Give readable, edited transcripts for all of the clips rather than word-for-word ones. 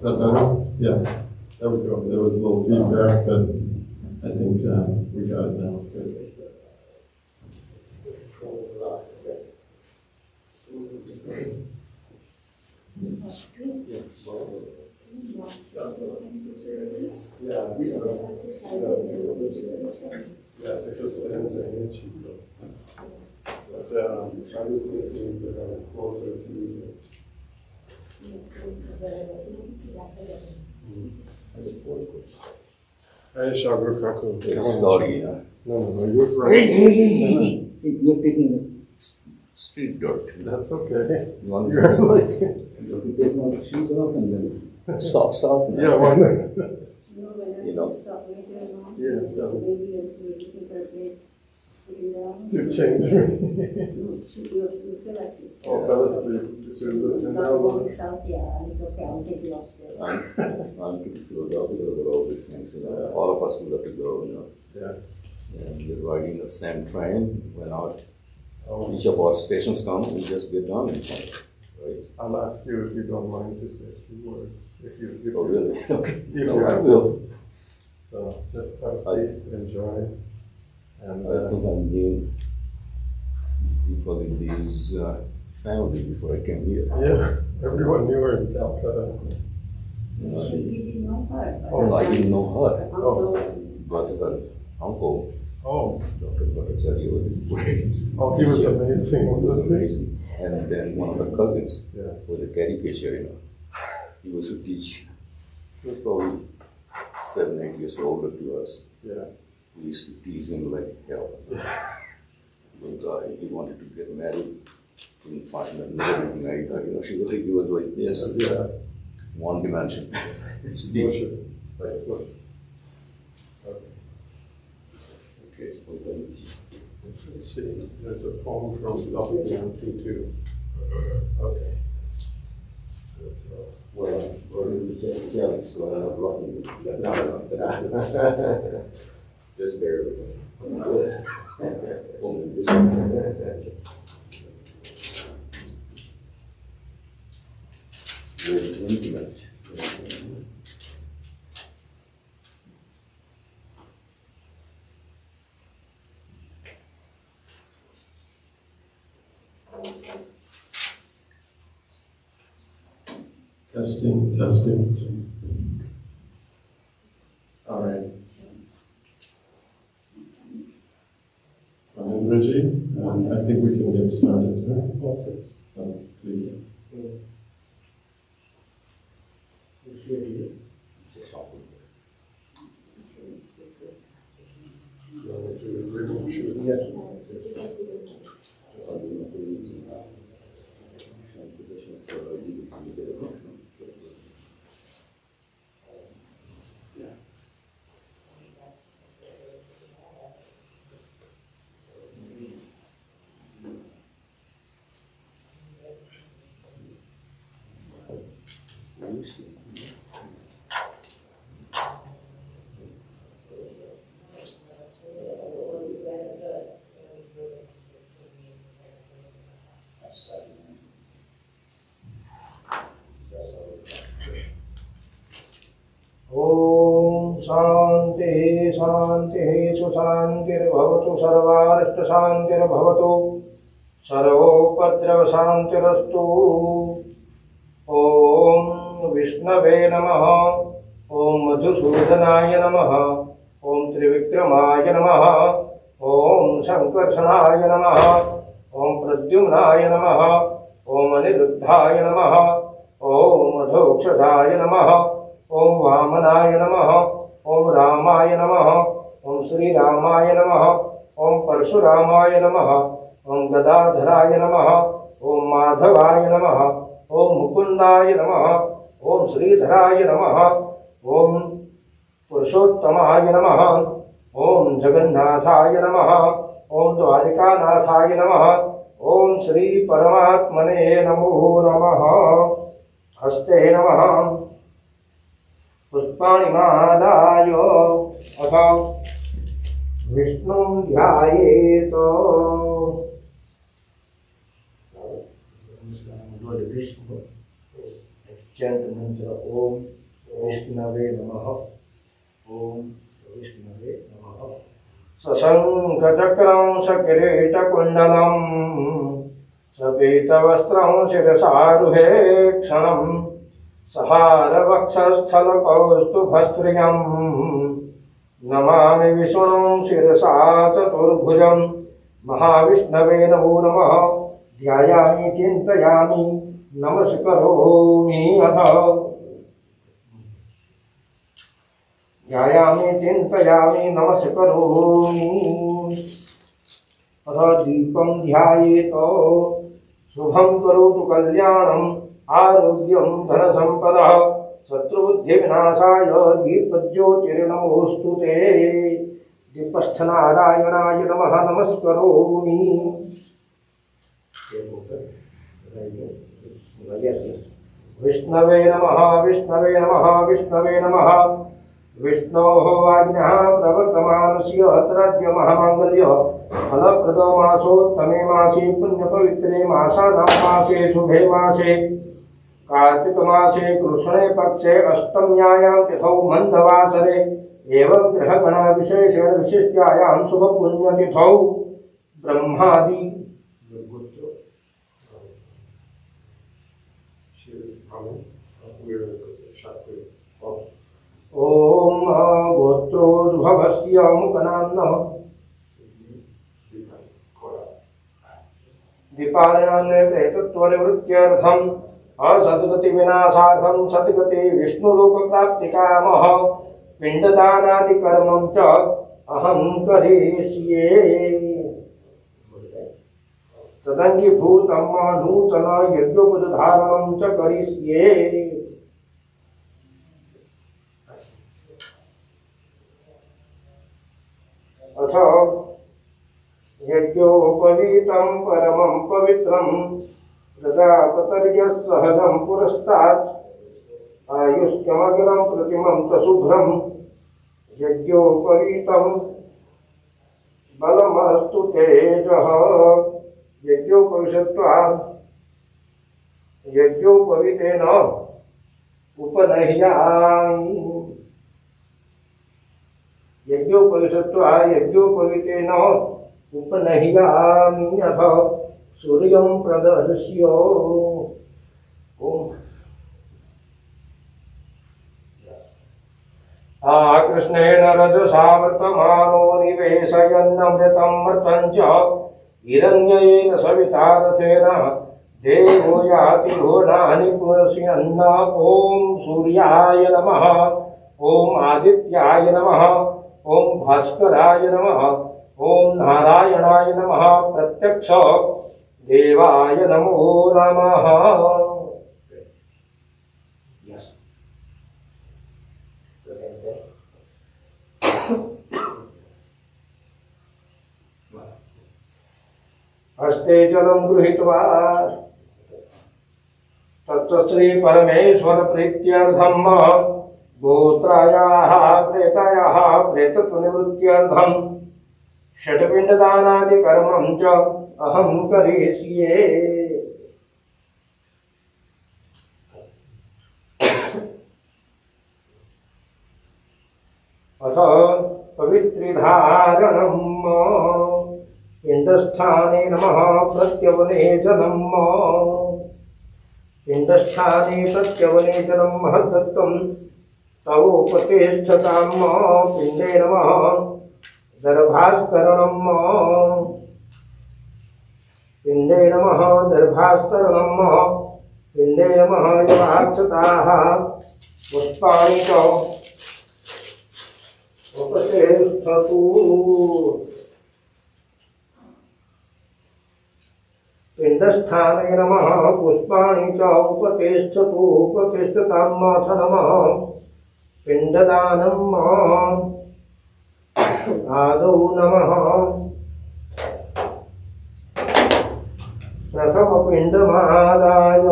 that better? Yeah. There we go. There was a little feedback, but I think we got it now. Good. It's a standing issue. But I was thinking closer to you. Hey, Shagur Kaku. Sorry. No, you're right. Hey, you're taking street dirt. That's okay. You want You're like, to take my shoes off and then socks off? yeah, why not? You know. Yeah. To change. Oh, that's I'm keeping close out because of all these things. All of us will have to go. Yeah. And we're riding the same train. When each Oh, of our stations come, we just get done and come. Right? I'll ask you if you don't mind to say a few words. If you, Oh, really? Okay. If you No, I have will. So just have a seat, enjoy. And I think I knew people in these families before I came here. yeah, everyone knew her in Calcutta. You didn't know her. know, I didn't know her, Oh. but her uncle, Oh, Dr. Bhattacharya, was great. oh, he was amazing, He was wasn't he? amazing. And then one of the cousins Yeah. was a caricature, He used to teach. He was probably 7, 8 years older to us. Yeah. We used to tease him like hell. One guy, he wanted to get married, couldn't find a married. He was like this, Yeah. one dimension. Push it. Like, push. Okay. Let's see, there's a poem from WMT2. Okay. Well, or it's selling, so I'm not blocking it. No. Just bear with me. Only this one. Very intimate. Testing. All right. Reggie, I think we can get started. So please. Om Shanti Shanti Susantirvavatu Sarvarishta Shantirvavatu Sarvopadrava Shantirastu. Om Vishnave Namaha. Om Madhusudanaya Namaha. Om Trivikramaya Namaha. Om Sankarshanaya Namaha. Om Pradyumnaya Namaha. Om Aniruddhaya Namaha. Om Madhokshadaya Namaha. Om Vamanaya Namaha. Om Ramaya Namaha. Om Sri Ramaya Namaha. Om Parshuramaya Namaha. Om Gadadharaya Namaha. Om Madhavaya Namaha. Om Mukundaya Namaha. Om Sridharaya Namaha. Om Purushottamaya Namaha. Om Jagannathaya Namaha. Om Dwarikanathaya Namaha. Om Sri Paramatmane Namo Namaha. Haste Namaha. पुष्पाणि महादाय अथ विष्णुं ध्यायेत चंद्र मंत्र ओम विष्णवे नमः। ओम विष्णवे नमः। सशंखचक्रं सकिरीटकुण्डलं सपीतवस्त्रं शिरसारुहे क्षणं सहारवक्षस्थलकौस्तुभस्त्रियं नमामि विष्णुं शिरसा चतुर्भुजं महाविष्णवे नमो नमः। ध्यायामि चिन्तयामि नमस्करोमि अथ ध्यायामि चिन्तयामि नमस्करोमि अथ दीपं ध्यायेत शुभं करोतु कल्याणम् आरोग्यं धनसम्पदः शत्रुबुद्धिविनाशाय दीपज्योतिर्नमोऽस्तु ते। दीपस्थनारायणाय नमः नमस्करोमि। विष्णवे नमः विष्णवे नमः विष्णवे नमः। विष्णोः आज्ञा प्रवर्तमानस्य तद्यमहामङ्गल्य फलप्रदमासोत्तमे मासे पुण्यपवित्रे मासानां मासे शुभे मासे कार्तिकमासे कृष्णे पक्षे अष्टम्यायां तिथौ मन्दवासरे एवं ग्रहगणविशेषेण विशिष्ट्यायां शुभपुण्यतिथौ ब्रह्मादि ओम गोत्रोद्भवस्य मुखनान्नः दीपालिनान्ने प्रेतत्वनिवृत्त्यर्थम् असद्गतिविनाशार्थं सद्गति विष्णुलोकप्राप्तिकामः पिण्डदानादिकर्मं च अहं करिष्ये। तदङ्गीभूतं नूतन यज्ञोपधारणं च करिष्ये। अथ यज्ञोपवीतं परमं पवित्रं प्रजापतर्यसहजं पुरस्तात् आयुष्यमग्नं प्रतिमं च शुभ्रं यज्ञोपवीतं बलमस्तु तेजः यज्ञोपविशत्वात् यज्ञोपवीतेन उपनह्यामि यज्ञोपविशत्वा यज्ञोपवीतेन उपनह्यामि अथ सूर्यं प्रदर्श्य कृष्णेन रजसा वर्तमानो निवेशयन्नमृतं मृतं च हिरण्येन सविता रथेन देवो याति भुवनानि पुरुषयन्न। ॐ सूर्याय नमः ॐ आदित्याय नमः ॐ भास्कराय नमः ॐ नारायणाय नमः प्रत्यक्ष देवाय नमो नमः। हस्ते जलं गृहीत्वा तच्च श्री परमेश्वर प्रीत्यर्थं गोत्रायाः प्रेतायाः प्रेतत्वनिवृत्त्यर्थं षट्पिण्डदानादिकर्मं च अहं करिष्ये। अथ पवित्रिधारणं पिण्डस्थाने नमः प्रत्यवनेचनं पिण्डस्थाने प्रत्यवनेचनं महद्दत्तं तवोपतिष्ठतां पिण्डे नमः दर्भास्करणं पिण्डे नमः दर्भास्करणं पिण्डे नमः यवाक्षताः पुष्पाणि च उपतिष्ठतु पिण्डस्थाने नमः पुष्पाणि च उपतिष्ठतु उपतिष्ठतामथ नमः पिण्डदानं आदौ नमः प्रथमपिण्डमादाय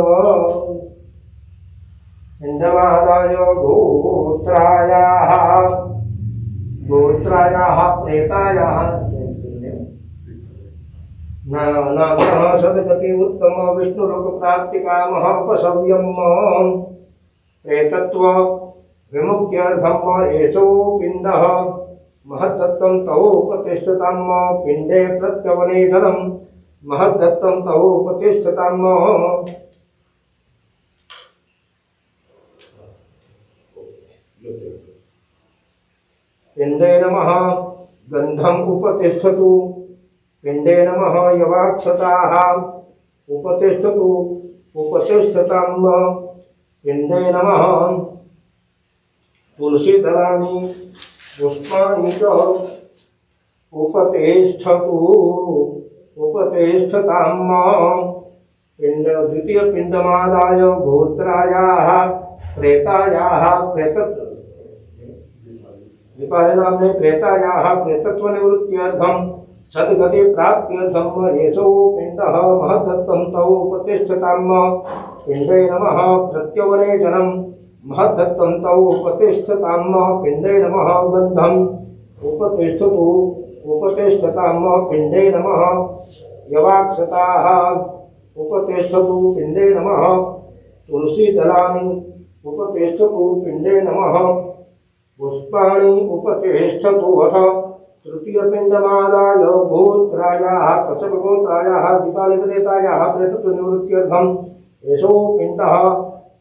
गोत्रायाः प्रेतायाः नामः सदगति उत्तम विष्णुलोकप्राप्तिकामः उपसव्यम् प्रेतत्व विमुक्त्यर्थम एषो पिंडः महद्दत्तं तवोपतिष्ठतां पिंडे प्रत्यवनेधनं महद्दत्तं तवोपतिष्ठतां। पिंडे नमः गंधम उपतिष्ठतु पिंडे नमः यवाक्षताः उपतिष्ठतु उपतिष्ठतां। पिंडे नमः तुलसीदलानि पुष्पाणि च उपतिष्ठतु उपतिष्ठतां। पिंड द्वितीय पिंडमादाय गोत्रायाः प्रेतायाः प्रेतत्व दीपावली नामने प्रेतायाः प्रेतत्व निवृत्त्यर्थं सद्गति प्राप्त्यर्थं एषो पिंडः महद्दत्तं तौ उपतिष्ठतां। पिंडे नमः प्रत्यवने जनं महद्दत्तं तौ उपतिष्ठतां। पिंडे नमः गन्धम् उपतिष्ठतु उपतिष्ठतां। पिंडे नमः यवाक्षताः उपतिष्ठतु। पिंडे नमः तुलसीदलानि उपतिष्ठतु। पिंडे नमः पुष्पाणि उपतिष्ठतु। अथ तृतीय पिंडमादाय गोत्रायाः कश्यपगोत्रायाः दीपालिप्रेतायाः प्रेतत्व निवृत्त्यर्थं एषो पिंडः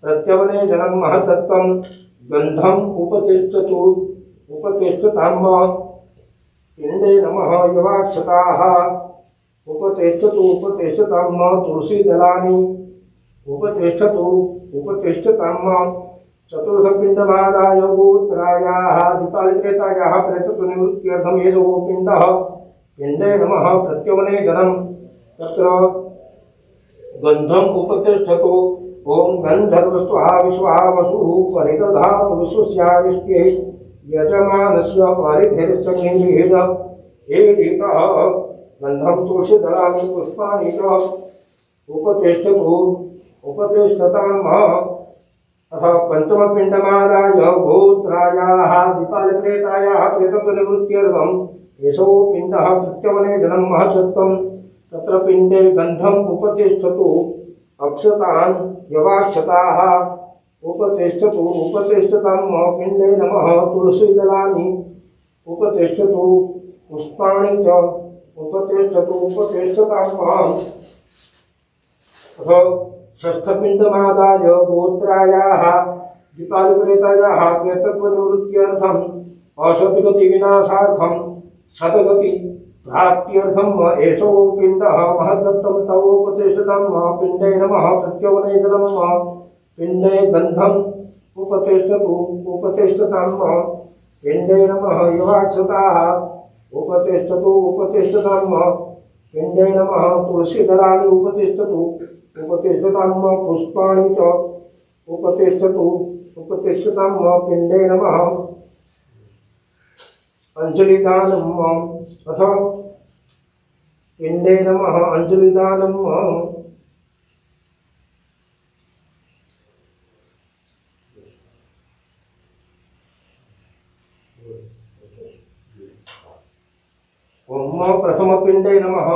प्रत्यवने जलं महद्दत्तं गन्धम् उपतिष्ठतु उपतिष्ठतां। पिंडे नमः यवाक्षताः उपतिष्ठतु उपतिष्ठतां। तुलसीदलानि उपतिष्ठतु उपतिष्ठतां। चतुर्थ पिंडमादाय गोत्रायाः दीपालिप्रेतायाः प्रेतत्व निवृत्त्यर्थं एषो पिंडः पिंडे नमः प्रत्यवने जनं तत्र गन्धम् उपतिष्ठतु। ओम गन्धर्वस्त्वा विश्वा वसुः परिदधातु विश्वस्याविष्टे यजमानस्य परिधिर्चनिर्भिद एडितः गन्धं तुलसीदलानि पुष्पाणि च उपतिष्ठतु उपतिष्ठतां। अथ पंचम पिंडमादाय गोत्रायाः दीपालिप्रेतायाः प्रेतत्व निवृत्त्यर्थं एषो पिंडः प्रत्यवने जनं महद्दत्तं तत्र पिंडे गन्धम् उपतिष्ठतु। अक्षतान् यवाक्षताः उपतिष्ठतु उपतिष्ठतां। पिंडे नमः तुलसीदलानि उपतिष्ठतु पुष्पाणि च उपतिष्ठतु उपतिष्ठतां। अथ षष्ठपिंडमादाय गोत्रायाः दीपालिप्रेतायाः प्रेतत्व निवृत्त्यर्थं असद्गति विनाशार्थं सद्गति प्राप्त्यर्थं एषो पिंडः महद्दत्तं तौ उपतिष्ठतां। पिंडे नमः प्रत्यवने जलं पिंडे गन्धम् उपतिष्ठतु उपतिष्ठतां। पिंडे नमः यवाक्षताः उपतिष्ठतु उपतिष्ठतां। पिंडे नमः तुलसीदलानि उपतिष्ठतु उपतिष्ठतां। पुष्पाणि च उपतिष्ठतु उपतिष्ठतां। पिंडे नमः अंजलिदानम्। अथ पिंडे नमः अंजलिदानम्। ओम प्रथम पिंडे नमः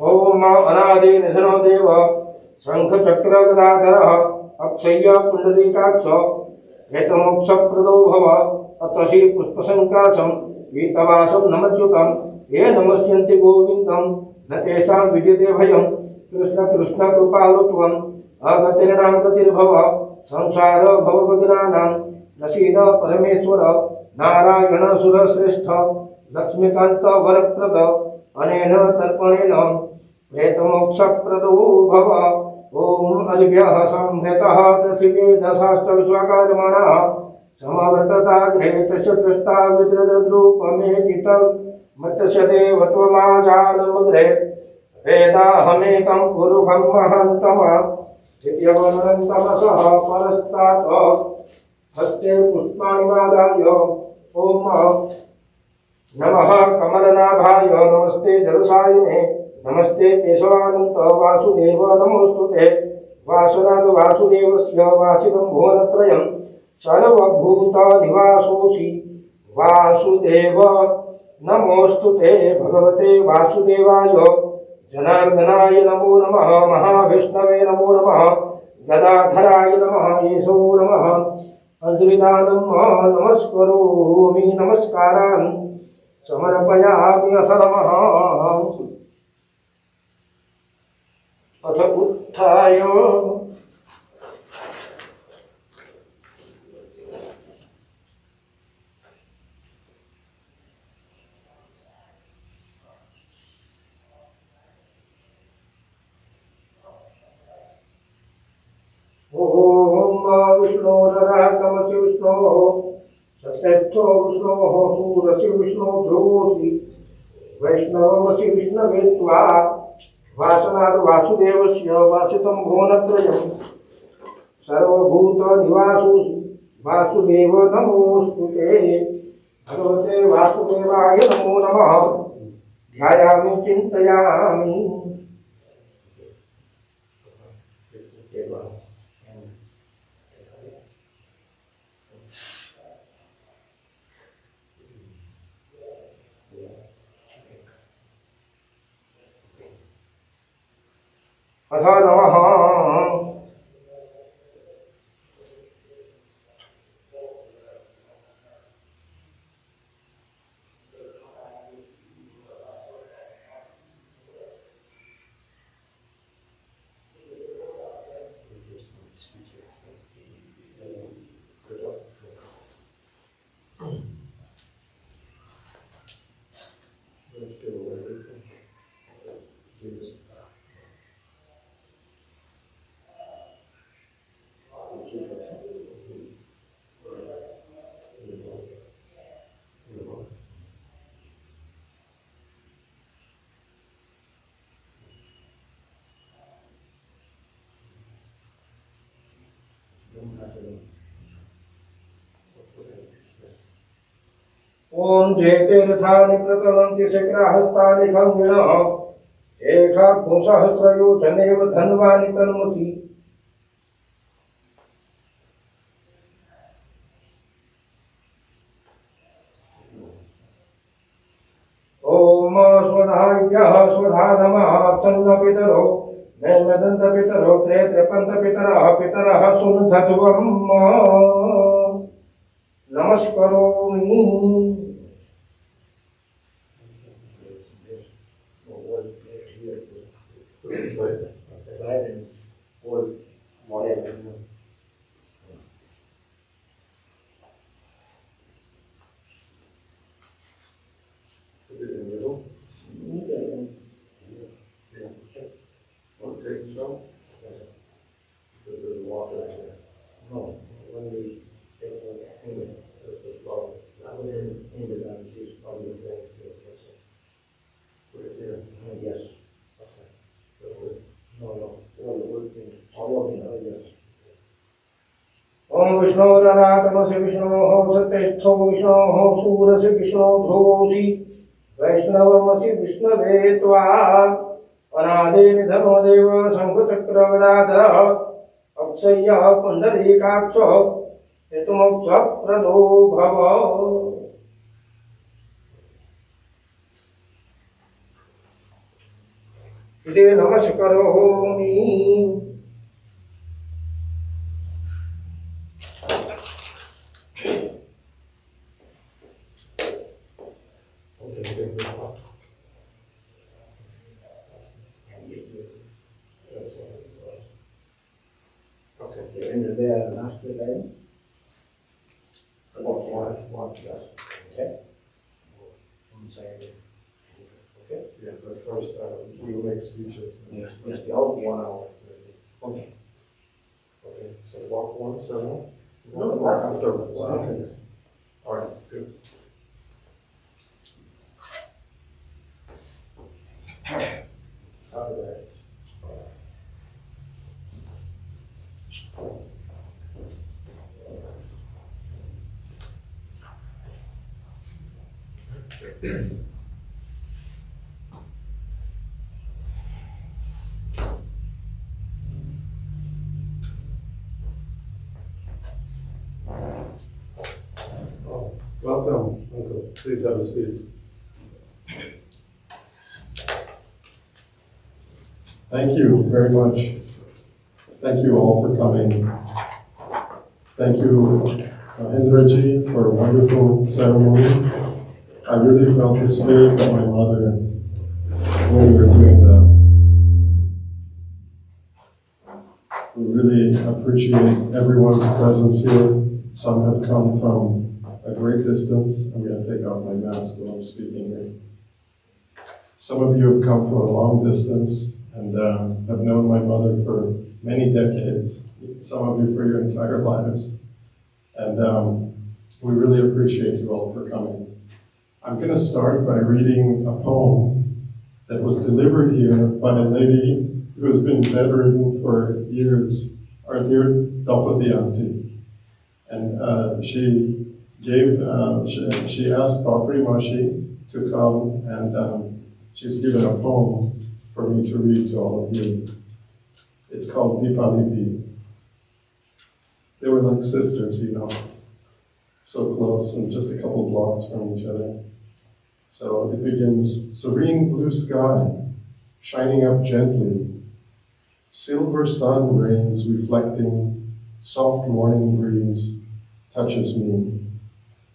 ओम अनादि निधनो देव शंख चक्र गदाधरः अक्षय्य पुंडरीकाक्ष हेतमोक्षप्रदो भव अतसी पुष्पसंकाशं वीतवासं नमच्युतं ये नमस्यन्ति गोविन्दं न तेषां विद्यते भयं कृष्ण कृष्ण कृपालु त्वम् अगतिर्नां गतिर्भव संसार भवभग्नानां नसीद परमेश्वर नारायण सुरश्रेष्ठ लक्ष्मीकांत वरप्रद अनेन तर्पणेन प्रेतमोक्षप्रदो भव। ओम अद्भ्यः संहृतः पृथिवी दशाश्च विश्वकर्मणः समवर्तताग्रे तस्य दृष्टा विद्रद्रूपमेकितं मत्स्य देव त्वमाजानमुद्रे वेदाहमेकं पुरुषं महान्तम इत्यवनन्तमसः परस्तात् हस्ते पुष्पाणि मादाय ओम नमः कमलनाभाय नमस्ते जलसायिने नमस्ते केशवानंत वासुदेव नमोस्तुते वासुनाथ वासुदेवस्य वासितं भुवनत्रयं सर्वभूतनिवासोऽसि वासुदेव नमोऽस्तु ते भगवते वासुदेवाय जनार्दनाय नमो नमः महाविष्णवे नमो नमः गदाधराय नमः येशो नमः अद्रिदानं नमस्करोमि नमस्कारान् समर्पयामि अथ नमः अथ उत्थाय ओम विष्णोरराकमसि विष्णोः सत्यस्थो विष्णोः सूरसि विष्णो ध्रुवोऽसि वैष्णवमसि विष्णवे त्वा वासनात् वासुदेवस्य वासितं भुवनत्रयं सर्वभूतनिवासोऽसि वासुदेव नमोऽस्तु ते भगवते वासुदेवाय नमो नमः ध्यायामि चिन्तयामि अथ नमः Let's get away this one. ओम जेते रथानि प्रतलन्ति शक्राहस्तानि खङ्गिणः एकाग्निसहस्रयोजनेव धन्वानि तन्मसि ओम स्वधाय्यः स्वधाधमः सन्नपितरो नैमदन्तपितरो त्रेत्रपन्तपितरः पितरः सुनधध्वम् नमस्करोमि ओम विष्णोररातमसि विष्णोः सत्यस्थो विष्णोः सूरसि विष्णो ध्रुवोऽसि वैष्णवमसि विष्णवे त्वा अनादिनिधनो देव शङ्खचक्रगदाधरः अक्षय्यः पुण्डरीकाक्षः हेतुमोक्षप्रदो भव इति नमस्करोमि Into there last line. One, yes. Okay. Okay. Yeah, but first, you make speeches. Yes, the old one. Okay. Okay, so walk one, so. No, Walk afterwards. Okay. All right, good. All right. Welcome, Uncle. Please have a seat. Thank you very much. Thank you all for coming. Thank you, Mahendraji, for a wonderful ceremony. I really felt the spirit of my mother when we were doing that. We really appreciate everyone's presence here. Some have come from a great distance. I'm going to take off my mask while I'm speaking here. Some of you have come from a long distance and have known my mother for many decades. Some of you for your entire lives. And we really appreciate you all for coming. I'm going to start by reading a poem that was delivered here by a lady who has been bedridden for years, our dear Dapati auntie. And she asked Bakri Mashi to come, and she's given a poem for me to read to all of you. It's called DIPALI. They were like sisters, you know, so close and just a couple blocks from each other. So it begins, serene blue sky, shining up gently. Silver sun rays reflecting, soft morning breeze touches me.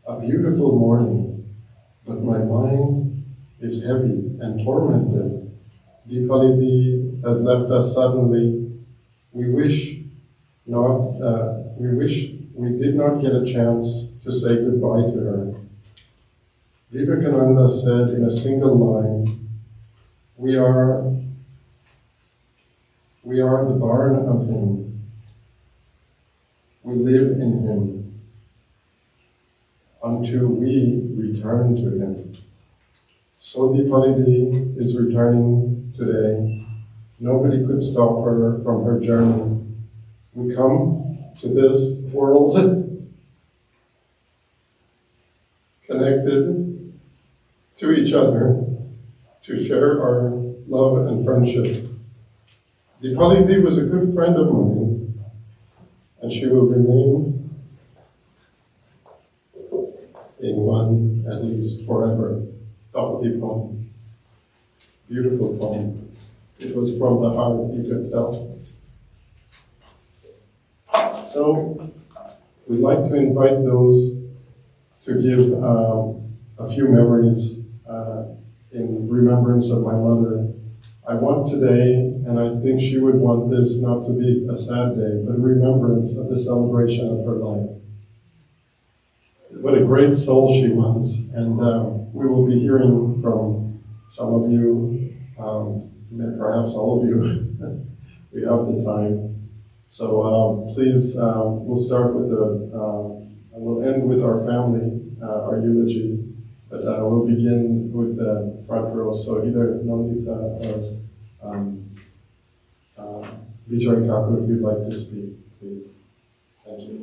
A beautiful morning, but my mind is heavy and tormented. Dipali has left us suddenly. We wish we did not get a chance to say goodbye to her. Vivekananda said in a single line, we are the barn of him. We live in him until we return to him. So Dipali is returning today. Nobody could stop her from her journey. We come to this world connected to each other to share our love and friendship. Dipali was a good friend of mine, and she will remain in one at least forever. Dapati poem. Beautiful poem. It was from the heart, you could tell. So, we'd like to invite those to give a few memories in remembrance of my mother. I want today, and I think she would want this not to be a sad day, but a remembrance of the celebration of her life. What a great soul she was, and we will be hearing from some of you, perhaps all of you. We have the time. So please, we'll start with we'll end with our family, our eulogy, but we'll begin with the front row. So either Nandita or Vijay Kaku, if you'd like to speak, please. Thank you.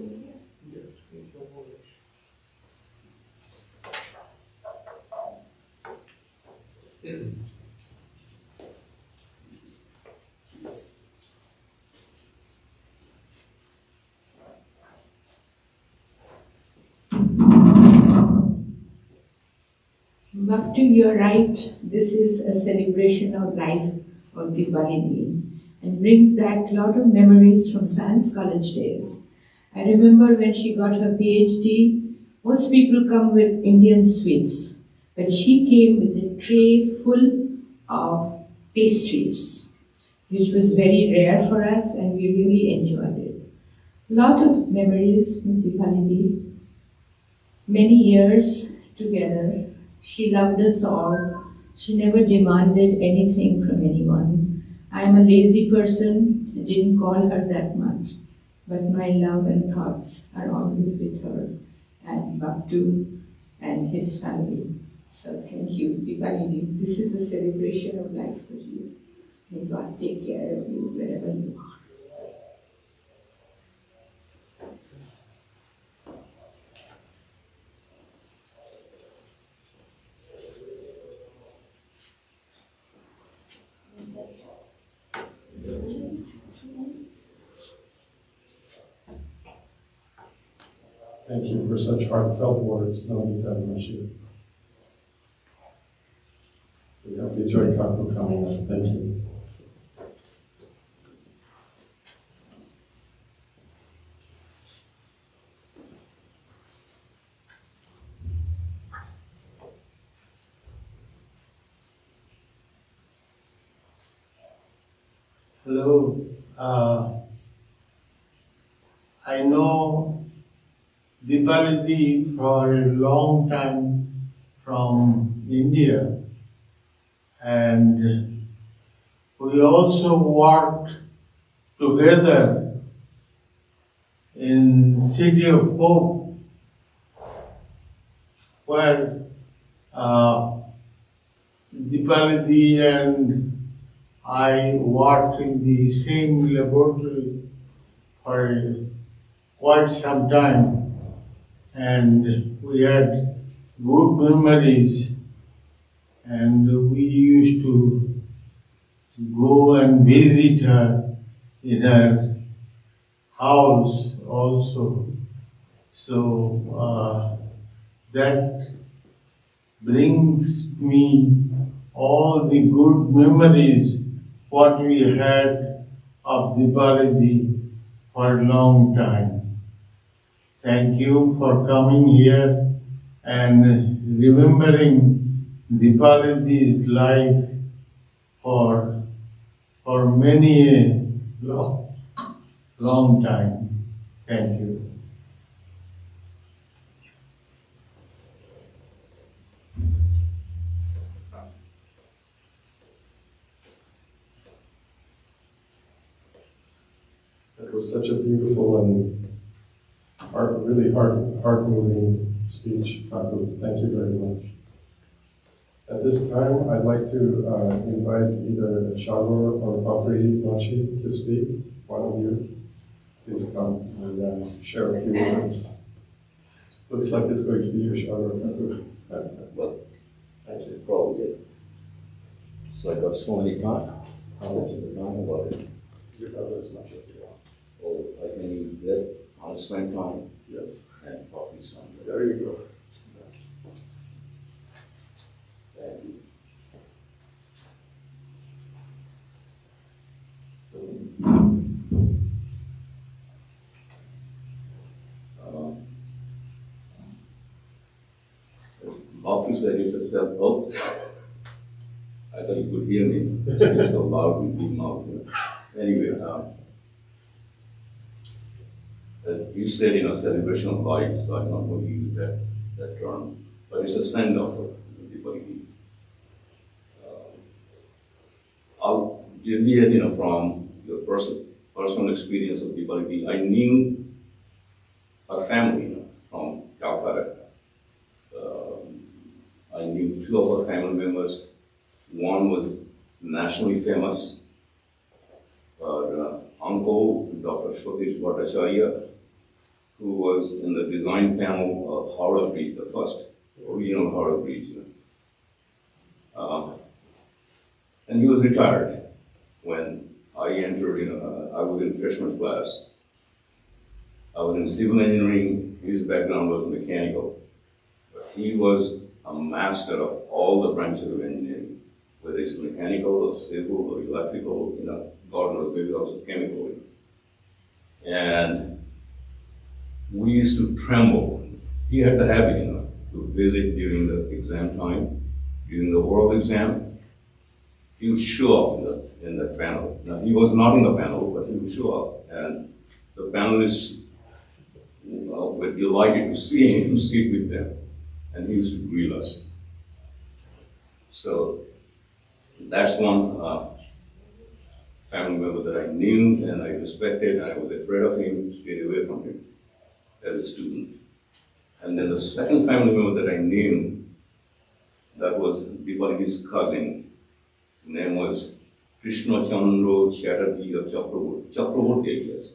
Bhakti, you're right. This is a celebration of life of Dipali and brings back a lot of memories from science college days. I remember when she got her PhD, most people come with Indian sweets, but she came with a tray full of pastries, which was very rare for us and we really enjoyed it. A lot of memories with Dipali, many years together. She loved us all. She never demanded anything from anyone. I'm a lazy person. I didn't call her that much. But my love and thoughts are always with her and Bhaktu and his family. So thank you, Dipali. This is a celebration of life for you. May God take care of you wherever you are. Thank you for such heartfelt words, Nandita and Mashi. We have Vijay Kaku coming up. Thank you. Hello. I know Dipali for a long time from India, and we also worked together in City of Hope, where Dipali and I worked in the same laboratory for quite some time, and we had good memories, and we used to go and visit her in her house also. So that brings me all the good memories what we had of Dipali for a long time. Thank you for coming here and remembering Dipali's life for many a long time. Thank you. It was such a beautiful and really heart-moving speech, Kaku. Thank you very much. At this time, I'd like to invite either Shagor or Papri Mochi to speak. One of you, please come and share a few words. Looks like it's going to be you, Shagor. Well, Thank you. probably. So I got so many time. How much of the time about it? You have as much as you want. Oh, I can use that on spend time Yes. and probably some. There you go. Thank you. Mouth said it's a self-help. I thought you could hear me. It's so loud with big mouth. Anyway, you said celebration of life, so I'm not going to use that term, but it's a send-off for Dipali. I'll deviate from your personal experience of Dipali. I knew her family from Calcutta. I knew two of her family members. One was nationally famous. Her uncle, Dr. Shotish Bhattacharya, who was in the design panel of Howrah Bridge, the first original Howrah Bridge. And he was retired when I entered. I was in freshman class. I was in civil engineering. His background was mechanical. But he was a master of all the branches of engineering, whether it's mechanical or civil or electrical, God knows, maybe also chemical. And we used to tremble. He had the habit, to visit during the exam time, during the oral exam. He would show up in the panel. Now, he was not in the panel, but he would show up. And the panelists were delighted to see him sit with them. And he used to grill us. So that's one family member that I knew and I respected, and I was afraid of him, stayed away from him as a student. And then the second family member that I knew, that was Dipali's cousin. His name was Krishna Chandra Chatterjee of Chakraborty, I guess.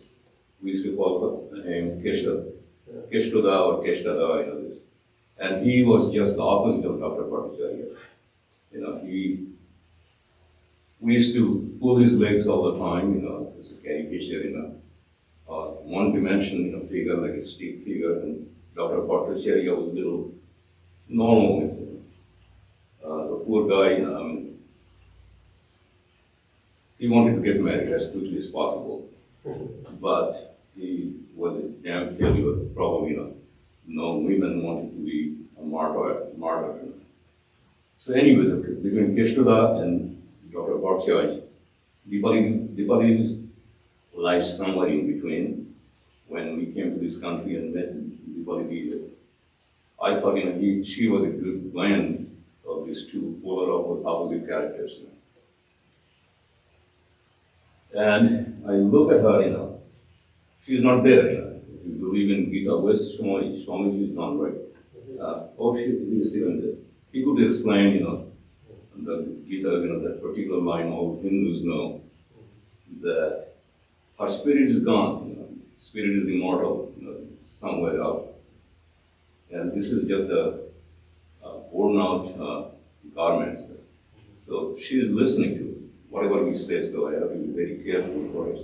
We used to call him Keshtoda or Keshtada, this. And he was just the opposite of Dr. Bhattacharya. We used to pull his legs all the time, as a caricature, one dimension, figure, like a stick figure, and Dr. Bhattacharya was a little normal with him. The poor guy, he wanted to get married as quickly as possible, but he was a damn failure. Probably, no women wanted to be a martyr. So anyway, between Keshtoda and Dr. Bhattacharya, Dipali lies somewhere in between. When we came to this country and met Dipali, I thought, she was a good blend of these two polar opposite characters. And I look at her, she's not there, If you believe in Gita, where's Swami? Swami is not right. She is even there. He could explain, the Gita, that particular line all Hindus know, that her spirit is gone, spirit is immortal, somewhere out. And this is just a worn out garment. So she is listening to whatever we say, so I have to be very careful what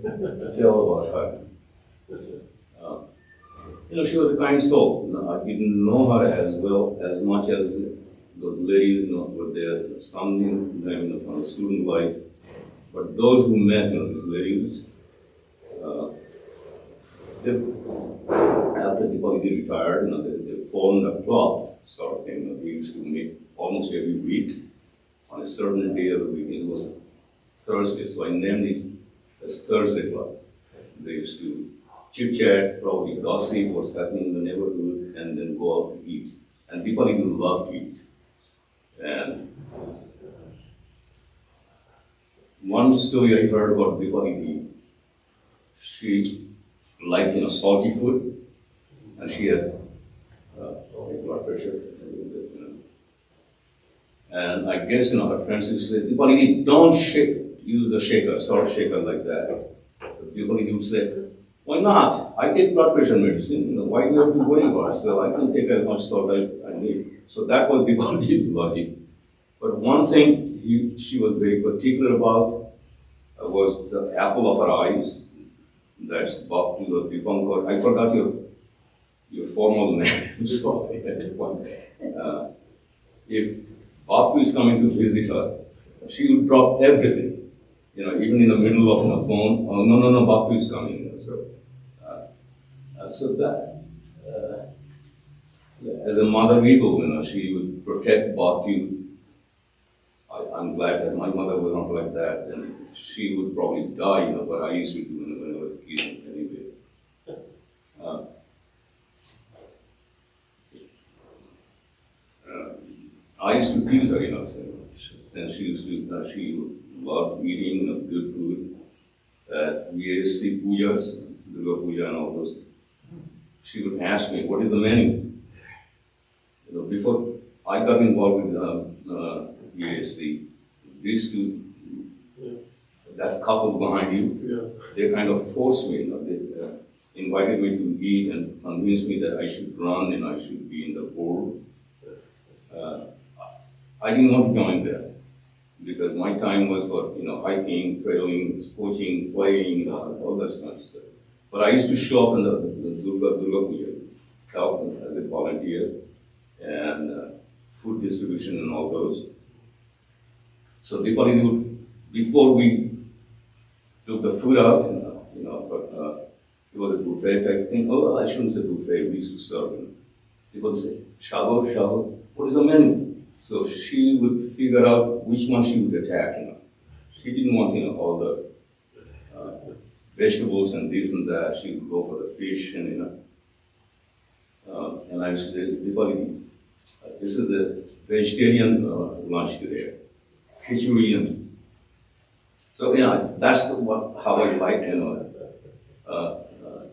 I tell about her. She was a kind soul. I didn't know her as well, as much as those ladies, were there. Some knew them, from the student life. But those who met, these ladies, after Dipali retired, they formed a club sort of thing. We used to meet almost every week on a certain day of the week. It was Thursday, so I named it as Thursday Club. They used to chit-chat, probably gossip what's happening in the neighborhood, and then go out to eat. And Dipali loved to eat. And one story I heard about Dipali, she liked, salty food, and she had blood pressure. And I guess, her friends used to say, Dipali, don't use the shaker, salt shaker like that. Dipali would say, why not? I take blood pressure medicine, why do you have to worry about it? So I can take as much salt as I need. So that was Dipali's logic. But one thing she was very particular about was the apple of her eyes. That's Bhakti or Dipankar. I forgot your formal name. So if Bhakti is coming to visit her, she would drop everything. Even in the middle of the phone, oh, no, Bhakti is coming. So that, as a mother eagle, she would protect Bhakti. I'm glad that my mother was not like that, and she would probably die, but I used to do when I was a kid anyway. I used to tease her, since she loved eating good food. VASC pujas, Durga Puja and all those. She would ask me, what is the menu? Before I got involved with VASC, these two, that couple behind you, they kind of forced me, they invited me to eat and convinced me that I should run and I should be in the board. I didn't want to join there because my time was for, hiking, trailing, coaching, playing, all that kind of stuff. But I used to show up in the Durga Puja, help as a volunteer, and food distribution and all those. So Dipali would, before we took the food out, but it was a buffet type thing. Oh, I shouldn't say buffet, we used to serve. People would say, Shabo, what is the menu? So she would figure out which one she would attack. She didn't want, all the vegetables and this and that. She would go for the fish and I used to say, Dipali, this is a vegetarian lunch today. Khichdi and so that's how I liked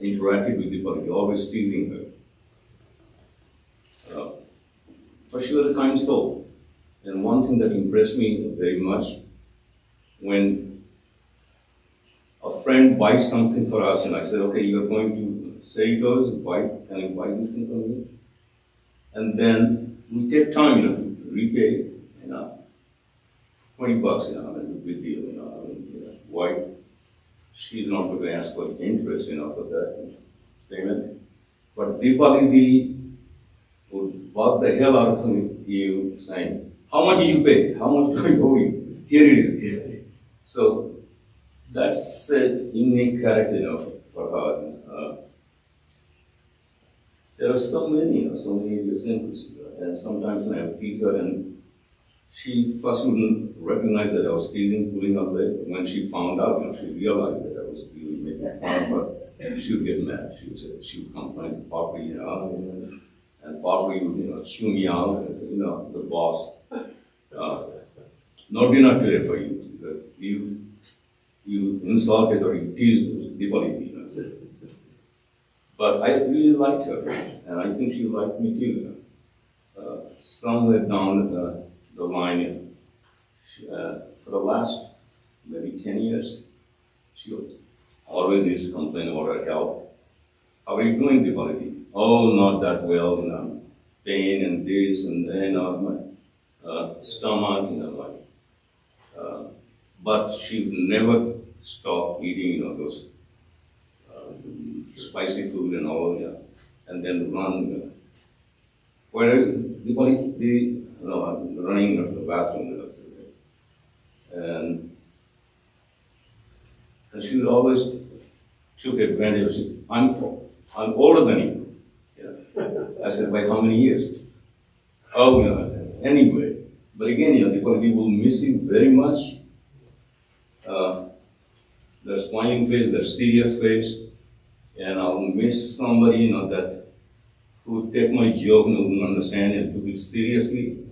interacted with Dipali, always teasing her. But she was a kind soul. And one thing that impressed me very much, when a friend buys something for us, and I said, okay, you're going to say goes, can you buy this thing for me? And then we take time, to repay, $20, it's a big deal, why she's not going to ask for interest, for that payment. But Dipali would bug the hell out of you saying, how much did you pay? How much do I owe you? Here it is. So that's a unique character, for her. There are so many idiosyncrasies, and sometimes I have teased her, and she first wouldn't recognize that I was teasing, pulling her leg. When she found out, she realized that I was really making fun of her. She would get mad. She would complain to Papa, and Papa would, chew me out, and say, the boss, no dinner today for you. You insulted or you teased DIPALI. But I really liked her, and I think she liked me too. Somewhere down the line, for the last maybe 10 years, she always used to complain about her health. How are you doing, DIPALI? Oh, not that well, pain and this and then, my stomach, but she never stopped eating, those spicy food and all, and then run. Where DIPALI, running to the bathroom, and she would always took advantage of it. I'm older than you. I said, by how many years? Oh, anyway. But again, DIPALI will miss you very much. Their smiling face, their serious face, and I'll miss somebody, that who would take my joke and wouldn't understand and took it seriously.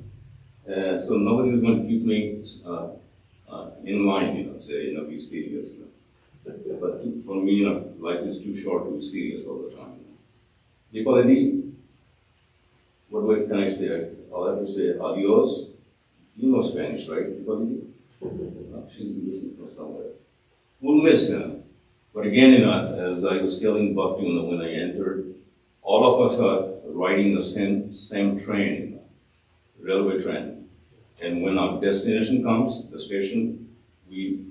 So nobody is going to keep me in line, say, be serious. But for me, life is too short to be serious all the time. DIPALI, what can I say? I'll have to say adios. You know Spanish, right, DIPALI? She's listening from somewhere. We'll miss her. But again, as I was telling Bhakti, when I entered, all of us are riding the same train, railway train. And when our destination comes, the station, we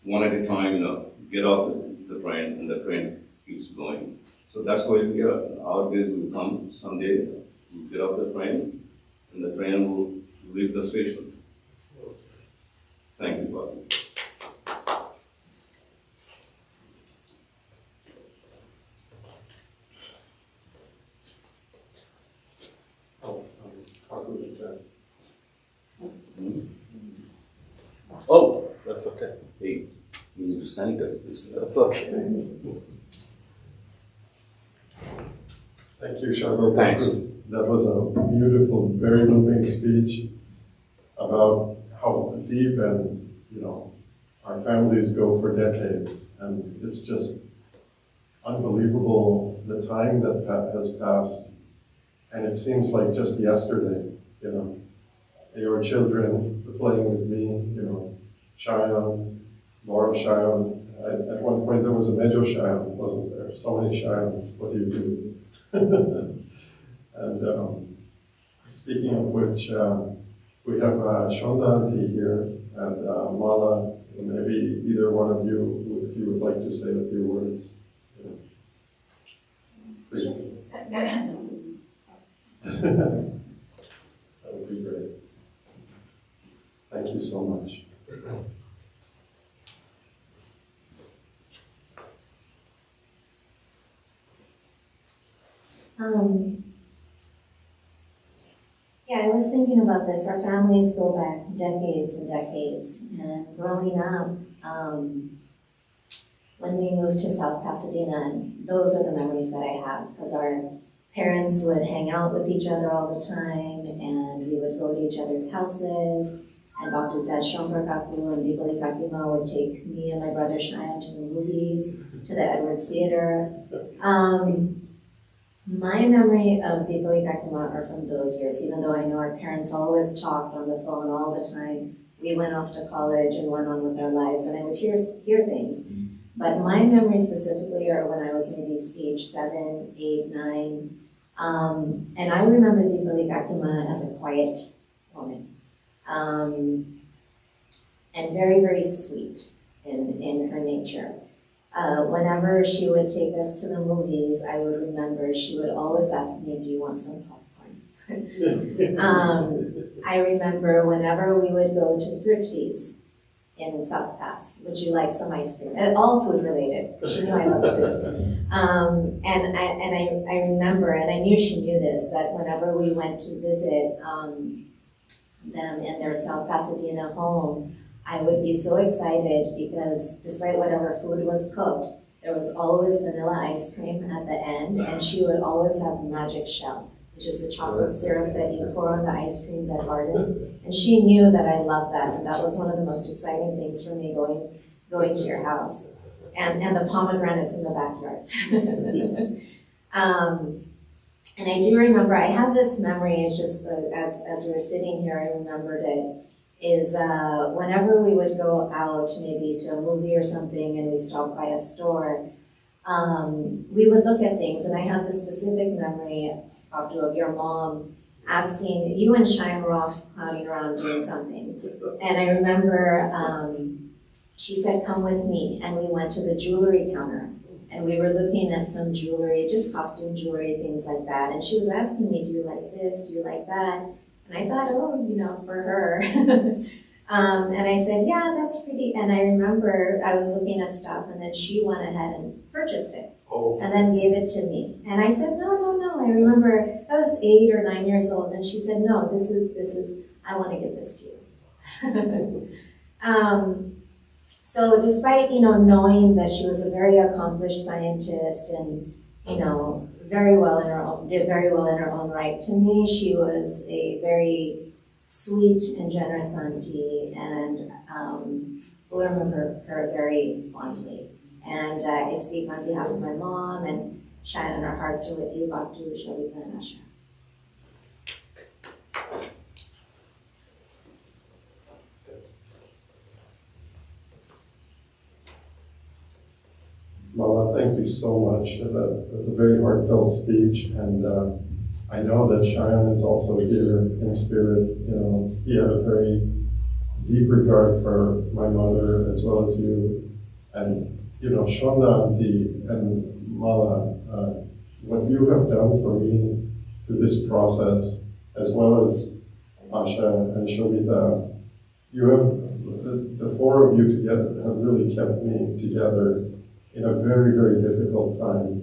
one at a time, get off the train, and the train keeps going. So that's why we are. Our days will come someday. We'll get off the train, and the train will leave the station. Thank you, Bhakti. Oh, That's okay. hey, we need to sanitize this. That's okay. Thank you, Sharma. Thanks. That was a beautiful, very moving speech about how deep and, our families go for decades. And it's just unbelievable the time that has passed. And it seems like just yesterday, your children were playing with me, Cheyenne, more of Cheyenne. At one point there was a Mejo Cheyenne, wasn't there? So many Cheyennes, what do you do? And speaking of which, we have Shonda Auntie here, and Mala, maybe either one of you, if you would like to say a few words. Please. That would be great. Thank you so much. Yeah, I was thinking about this. Our families go back decades and decades. And growing up, when we moved to South Pasadena, those are the memories that I have, because our parents would hang out with each other all the time, and we would go to each other's houses. And Bhakti's dad, Shomkar Kaku, and DIPALI Kakima would take me and my brother Cheyenne to the movies, to the Edwards Theater. My memory of DIPALI Kakima are from those years, even though I know our parents always talked on the phone all the time. We went off to college and went on with our lives, and I would hear things. But my memory specifically are when I was maybe age 7, 8, 9. And I remember DIPALI Kakima as a quiet woman. And very, very sweet in her nature. Whenever she would take us to the movies, I would remember she would always ask me, do you want some popcorn? I remember whenever we would go to Thrifties in South Pass, would you like some ice cream? All food related, because she knew I loved food. And I remember, and I knew she knew this, that whenever we went to visit them in their South Pasadena home, I would be so excited because despite whatever food was cooked, there was always vanilla ice cream at the end, and she would always have magic shell, which is the chocolate syrup that you pour on the ice cream that hardens. And she knew that I loved that, and that was one of the most exciting things for me going to your house. And the pomegranates in the backyard. And I do remember, I have this memory, it's just as we were sitting here, I remembered it, is whenever we would go out maybe to a movie or something and we stopped by a store, we would look at things, and I have this specific memory of your mom asking, you and Shine were off clowning around doing something. And I remember she said, come with me, and we went to the jewelry counter. And we were looking at some jewelry, just costume jewelry, things like that. And she was asking me, do you like this? Do you like that? And I thought, oh, you know, for her. And I said, yeah, that's pretty. And I remember I was looking at stuff, and then she went ahead and purchased it. Oh. And then gave it to me. And I said, no. I remember I was 8 or 9 years old, and she said, no, this is, I want to give this to you. So despite, knowing that she was a very accomplished scientist and, did very well in her own right, to me, she was a very sweet and generous auntie, and we'll remember her very fondly. And I speak on behalf of my mom, and Shine, and our hearts are with you, Bhaktu, Shalika, and Asha. Mala, thank you so much. That's a very heartfelt speech, and I know that Cheyenne is also here in spirit. He had a very deep regard for my mother as well as you. And, Shonda Auntie and Mala, what you have done for me through this process, as well as Asha and Shalita, you have, the four of you together have really kept me together in a very, very difficult time.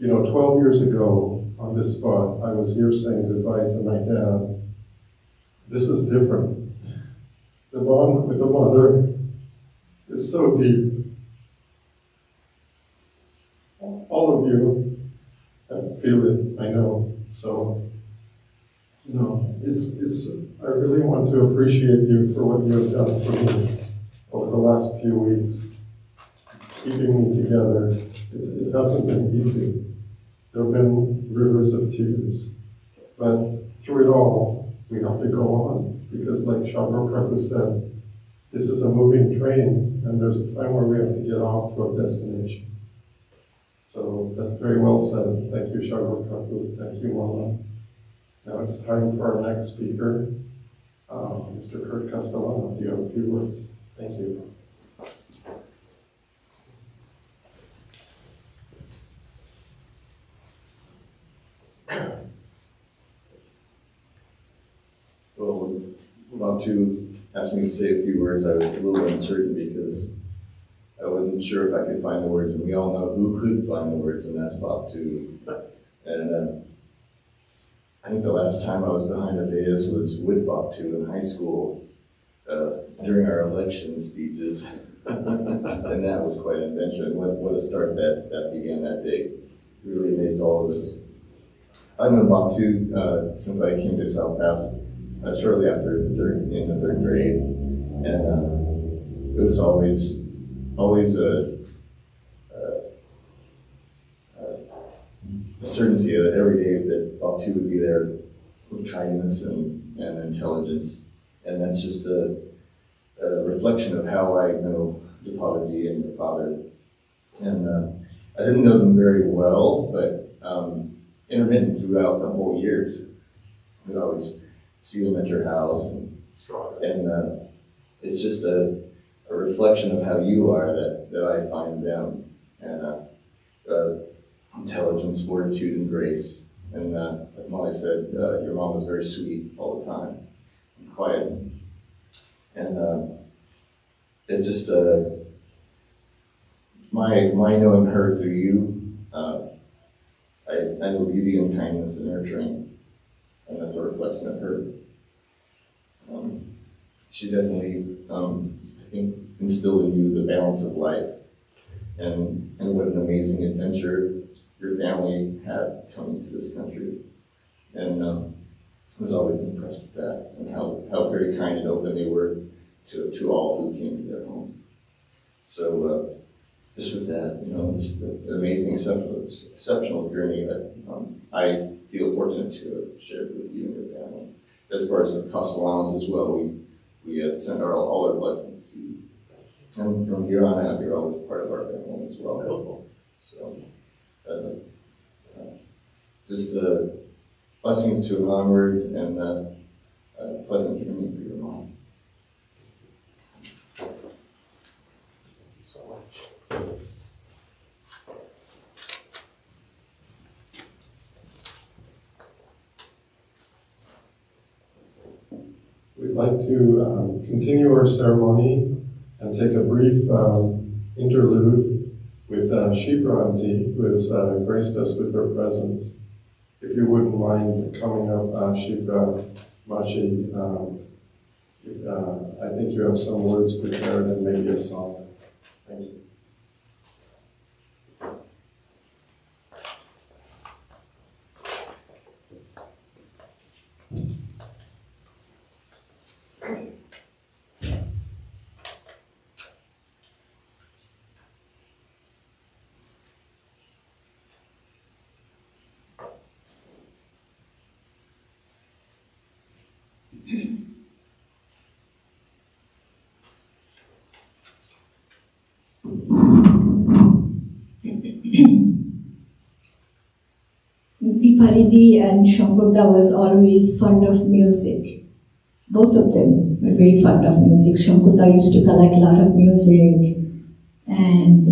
12 years ago on this spot, I was here saying goodbye to my dad. This is different. The bond with the mother is so deep. All of you feel it, I know. So, I really want to appreciate you for what you have done for me over the last few weeks. Keeping me together, it hasn't been easy. There have been rivers of tears, but through it all, we have to go on, because like Shabro Prabhu said, this is a moving train, and there's a time where we have to get off to a destination. So that's very well said. Thank you, Shabro Prabhu. Thank you, Mala. Now it's time for our next speaker, Mr. Kurt Castellano. Do you have a few words? Thank you. Well, Bhaktu asked me to say a few words. I was a little uncertain because I wasn't sure if I could find the words, and we all know who could find the words, and that's Bhaktu. And I think the last time I was behind a dais was with Bhaktu in high school during our election speeches, and that was quite an adventure. And what a start that began that day. It really amazed all of us. I've known Bhaktu since I came to South Pass. Shortly after in the third grade, and it was always a certainty that every day that Bhaktu would be there with kindness and intelligence, and that's just a reflection of how I know DIPALI and your father. And I didn't know them very well, but intermittent throughout the whole years. We'd always see them at your house, and it's just a reflection of how you are that I find them, and intelligence, fortitude, and grace. And like Molly said, your mom was very sweet all the time, and quiet, and it's just my knowing her through you. I know beauty and kindness and nurturing. And that's a reflection of her. She definitely, I think, instilled in you the balance of life, and what an amazing adventure your family had coming to this country. And I was always impressed with that, and how very kind and open they were to all who came to their home. So just with that, just an amazing, exceptional journey that I feel fortunate to have shared with you and your family. As far as the cost allowance as well, we send all our blessings to you. And from here on out, you're always part of our family as well. So just blessings to an onward and a pleasant journey for your mom. So much. We'd like to continue our ceremony and take a brief interlude with Shipra Auntie, who has graced us with her presence. If you wouldn't mind coming up, Shipra Machi, I think you have some words prepared and maybe a song. Thank you. Dipali and Shankurda was always fond of music. Both of them were very fond of music. Shankurda used to collect a lot of music, and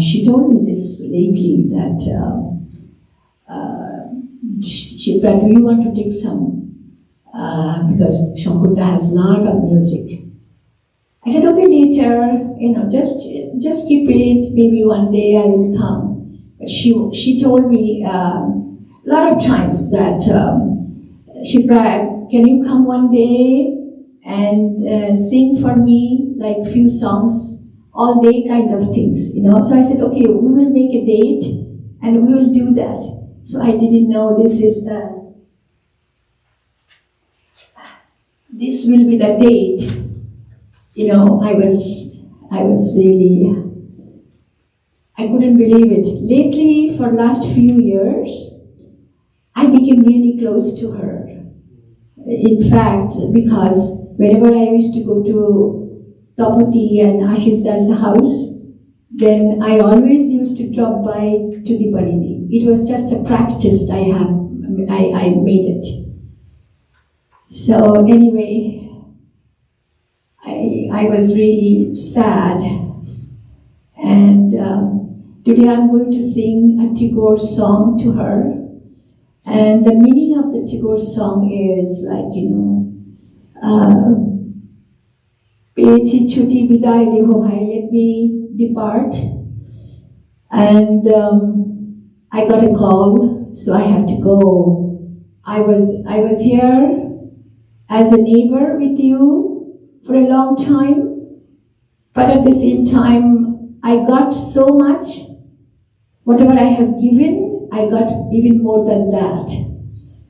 she told me this lately that Shipra, do you want to take some? Because Shankurda has a lot of music. I said, okay, later, just keep it. Maybe one day I will come. But she told me a lot of times that, Shipra, can you come one day and sing for me, like few songs, all day kind of things, So I said, okay, we will make a date and we will do that. So I didn't know this will be the date. I was really, I couldn't believe it. Lately, for last few years, I became really close to her. In fact, because whenever I used to go to Taputi and Ashish's house, then I always used to drop by to Dipali. It was just a practice I made it. So anyway, I was really sad, and today I'm going to sing a Tagore song to her, and the meaning of the Tagore song is like, Pechi chuti bidai deho bhai, let me depart, and I got a call, so I have to go. I was here as a neighbor with you for a long time, but at the same time, I got so much. Whatever I have given, I got even more than that.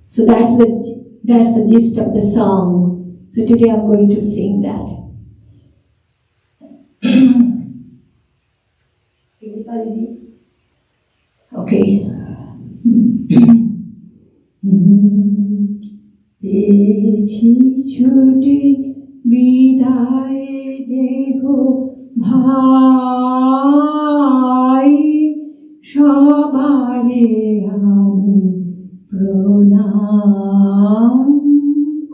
So that's the gist of the song. So today I'm going to sing that. Okay. Pechi chuti bidai deho bhai, shabare ami pranam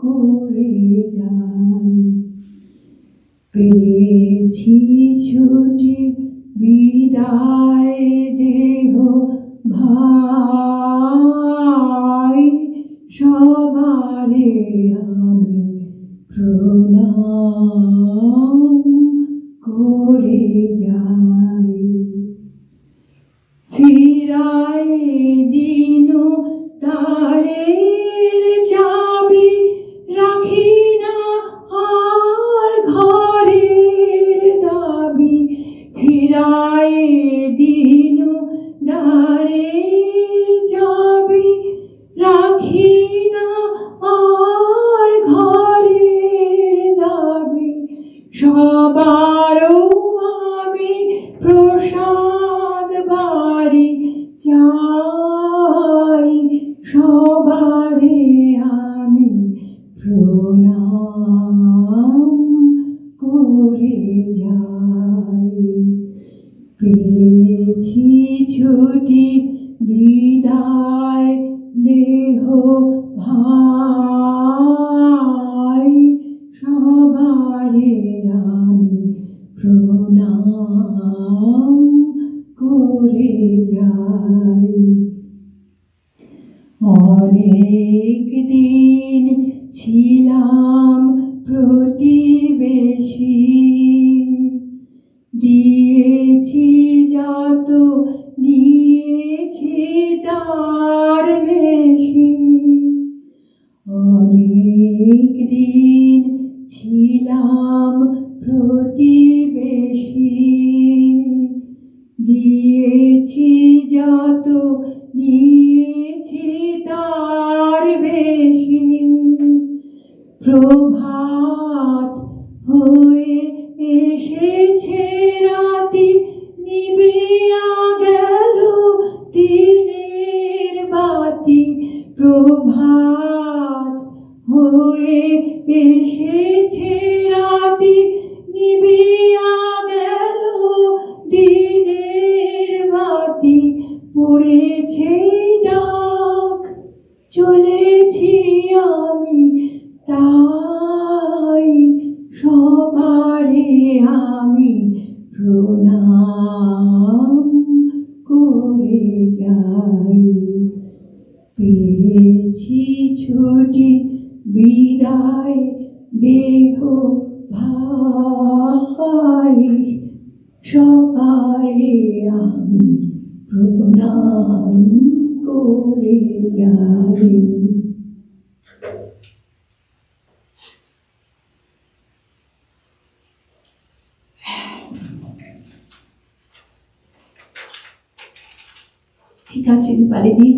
kore jai. Pechi chuti bidai deho bhai, shabare ami pranam kore jai. Firaye dinu tarer chabi rakhi na অনেক দিন ছিলাম প্রতিবেশী, দিয়েছি যত নিয়েছি তার বেশি। অনেক দিন ছিলাম প্রতিবেশী, দিয়েছি যত নিয়েছি তার বেশি। প্রভাত হয়ে এসেছে রাতি, নিবিয়া গেল দিনের বাতি। প্রভাত হয়ে এসেছে রাতি, নিবিয়া গেল দিনের বাতি। পড়েছে ডাক, চলেছি আমি তাই, সবারে আমি প্রণাম করে যাই। পেয়েছি ছুটি বিদায় দেহ ভাই, সবারে আমি প্রণাম করে যাই। ঠিক আছে দীপালি দি,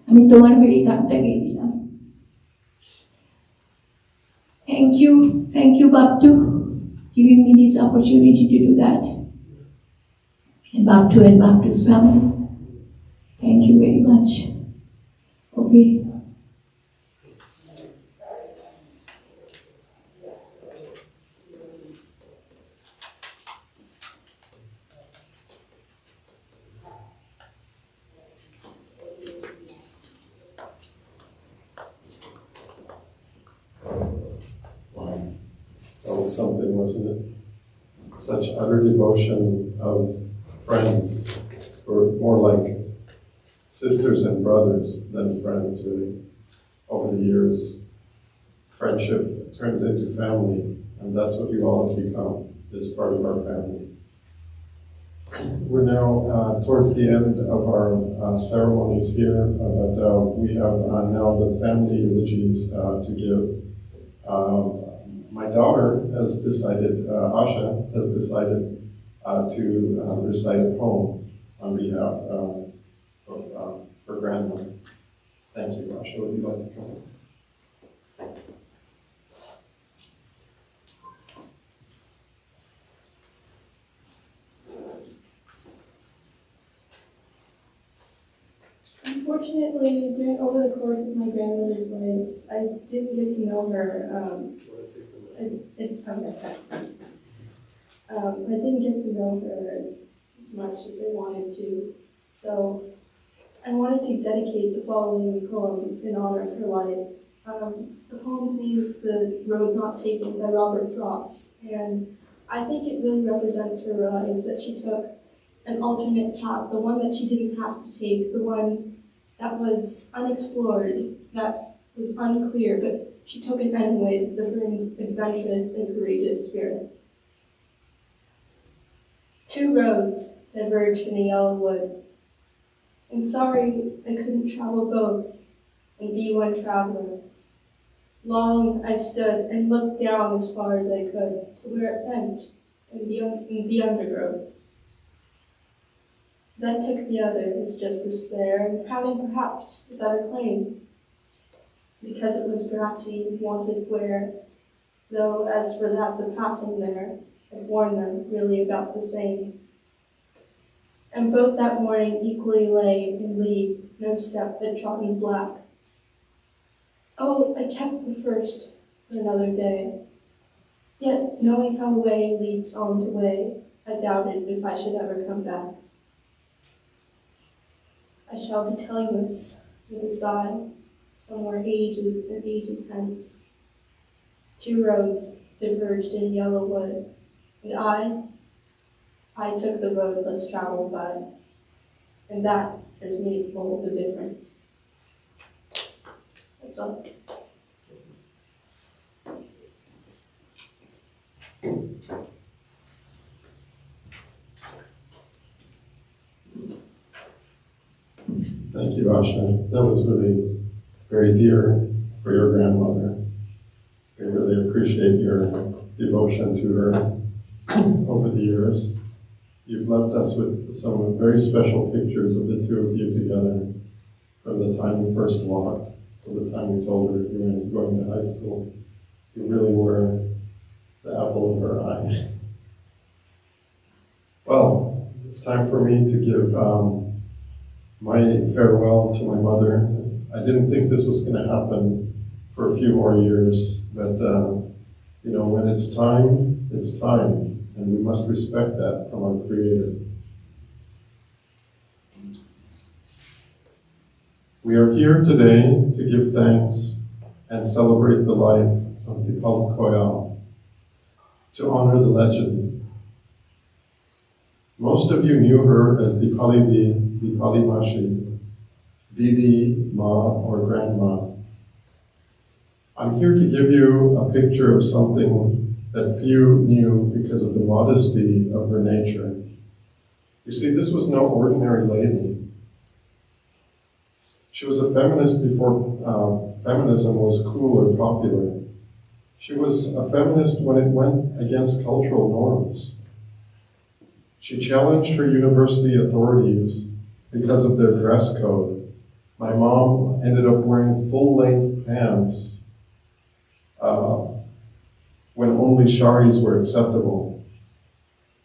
আমি তোমার হয়ে এই গানটা গেয়ে দিলাম। Thank you Babtu, giving me this opportunity to do that. And Babtu's family, thank you very much. Okay. That was something, wasn't it? Such utter devotion of friends, or more like sisters and brothers than friends, really. Over the years, friendship turns into family, and that's what you all have become, is part of our family. We're now towards the end of our ceremonies here, but we have now the family eulogies to give. My daughter has decided, Asha has decided to recite a poem on behalf of her grandmother. Thank you, Asha. Would you like to come? Unfortunately, over the course of my grandmother's life, I didn't get to know her. I didn't get to know her as much as I wanted to. So I wanted to dedicate the following poem in honor of her life. The poem's name is The Road Not Taken by Robert Frost, and I think it really represents her life, that she took an alternate path, the one that she didn't have to take, the one that was unexplored, that was unclear, but she took it anyway with her adventurous and courageous spirit. Two roads diverged in a yellow wood, and sorry I couldn't travel both and be one traveler. Long I stood and looked down as far as I could to where it bent in the undergrowth. Then took the other as just despair, and having perhaps a better claim, because it was grassy and wanted where, though as for that the passing there had warned them really about the same. And both that morning equally lay in leaves, no step had trodden black. Oh, I kept the first for another day, yet knowing how way leads on to way, I doubted if I should ever come back. I shall be telling this with a sigh, somewhere ages and ages hence. Two roads diverged in yellow wood, and I took the road less traveled by, and that has made all the difference. So, Thank you, Asha. That was really very dear for your grandmother. We really appreciate your devotion to her over the years. You've left us with some very special pictures of the two of you together, from the time you first walked to the time you told her you were going to high school. You really were the apple of her eye. Well, it's time for me to give my farewell to my mother. I didn't think this was going to happen for a few more years, but you know, when it's time, and we must respect that from our Creator. We are here today to give thanks and celebrate the life of DIPALI KOYAL, to honor the legend. Most of you knew her as Dipali Di, Dipali Mashi, Didi, Ma, or Grandma. I'm here to give you a picture of something that few knew because of the modesty of her nature. You see, this was no ordinary lady. She was a feminist before feminism was cool or popular. She was a feminist when it went against cultural norms. She challenged her university authorities because of their dress code. My mom ended up wearing full-length pants when only sharis were acceptable.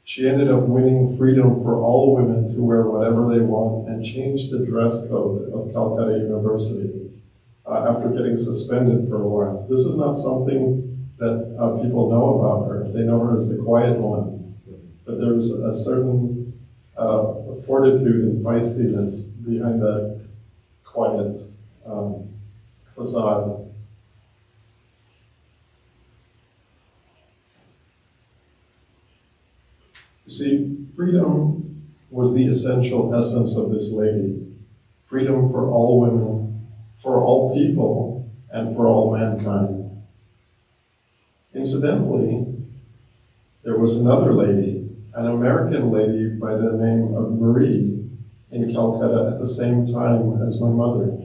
She ended up winning freedom for all women to wear whatever they want and changed the dress code of Calcutta University after getting suspended for a while. This is not something that people know about her. They know her as the quiet one. But there's a certain fortitude and feistiness behind that quiet facade. You see, freedom was the essential essence of this lady. Freedom for all women, for all people, and for all mankind. Incidentally, there was another lady, an American lady by the name of Marie, in Calcutta at the same time as my mother.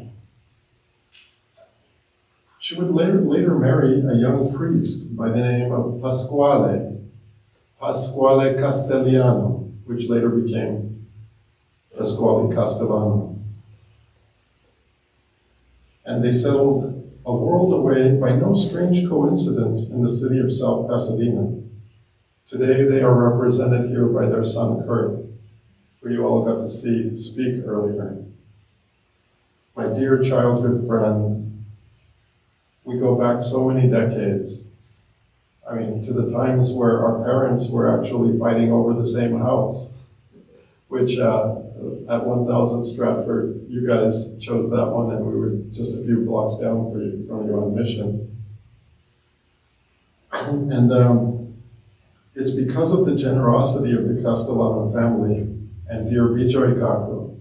She would later marry a young priest by the name of Pasquale Castellano, which later became Pasquale Castellano. And they settled a world away by no strange coincidence in the city of South Pasadena. Today they are represented here by their son Kurt, who you all got to see speak earlier. My dear childhood friend, we go back so many decades. I mean, to the times where our parents were actually fighting over the same house, which at 1000 Stratford, you guys chose that one, and we were just a few blocks down from you on Mission. And it's because of the generosity of the Castellano family and dear Bijoy Kaku,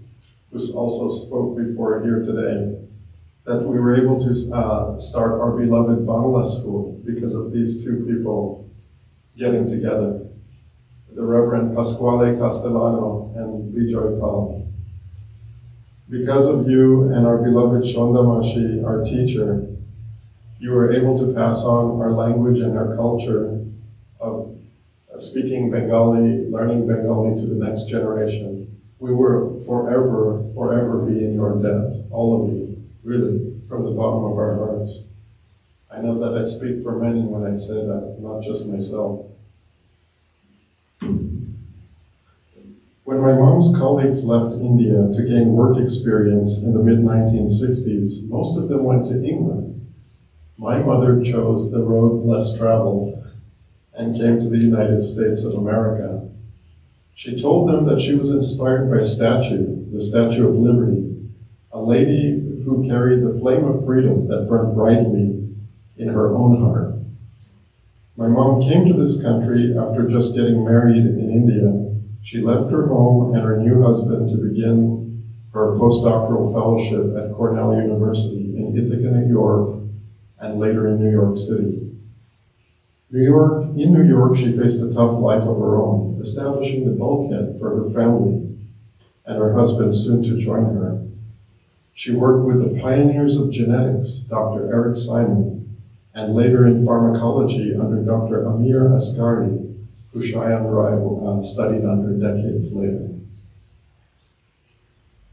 who also spoke before here today, that we were able to start our beloved Bangla school because of these two people getting together, the Reverend Pasquale Castellano and Bijoy Pal. Because of you and our beloved Shondamashi, our teacher, you were able to pass on our language and our culture of speaking Bengali, learning Bengali to the next generation. We will forever be in your debt, all of you, really, from the bottom of our hearts. I know that I speak for many when I say that, not just myself. When my mom's colleagues left India to gain work experience in the mid-1960s, most of them went to England. My mother chose the road less traveled and came to the United States of America. She told them that she was inspired by a statue, the Statue of Liberty, a lady who carried the flame of freedom that burned brightly in her own heart. My mom came to this country after just getting married in India. She left her home and her new husband to begin for a postdoctoral fellowship at Cornell University in Ithaca, New York, and later in New York City. In New York, she faced a tough life of her own, establishing the bulkhead for her family and her husband soon to join her. She worked with the pioneers of genetics, Dr. Eric Simon, and later in pharmacology under Dr. Amir Asghari, who Cheyenne Rai studied under decades later.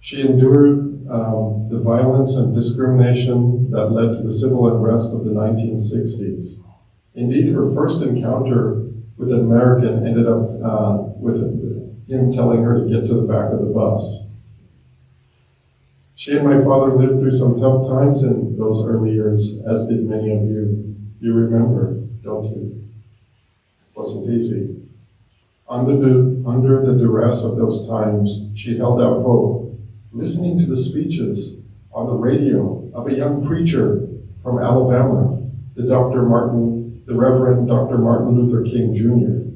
She endured the violence and discrimination that led to the civil unrest of the 1960s. Indeed, her first encounter with an American ended up with him telling her to get to the back of the bus. She and my father lived through some tough times in those early years, as did many of you. You remember, don't you? It wasn't easy. Under the duress of those times, she held out hope, listening to the speeches on the radio of a young preacher from Alabama, the Reverend Dr. Martin Luther King Jr.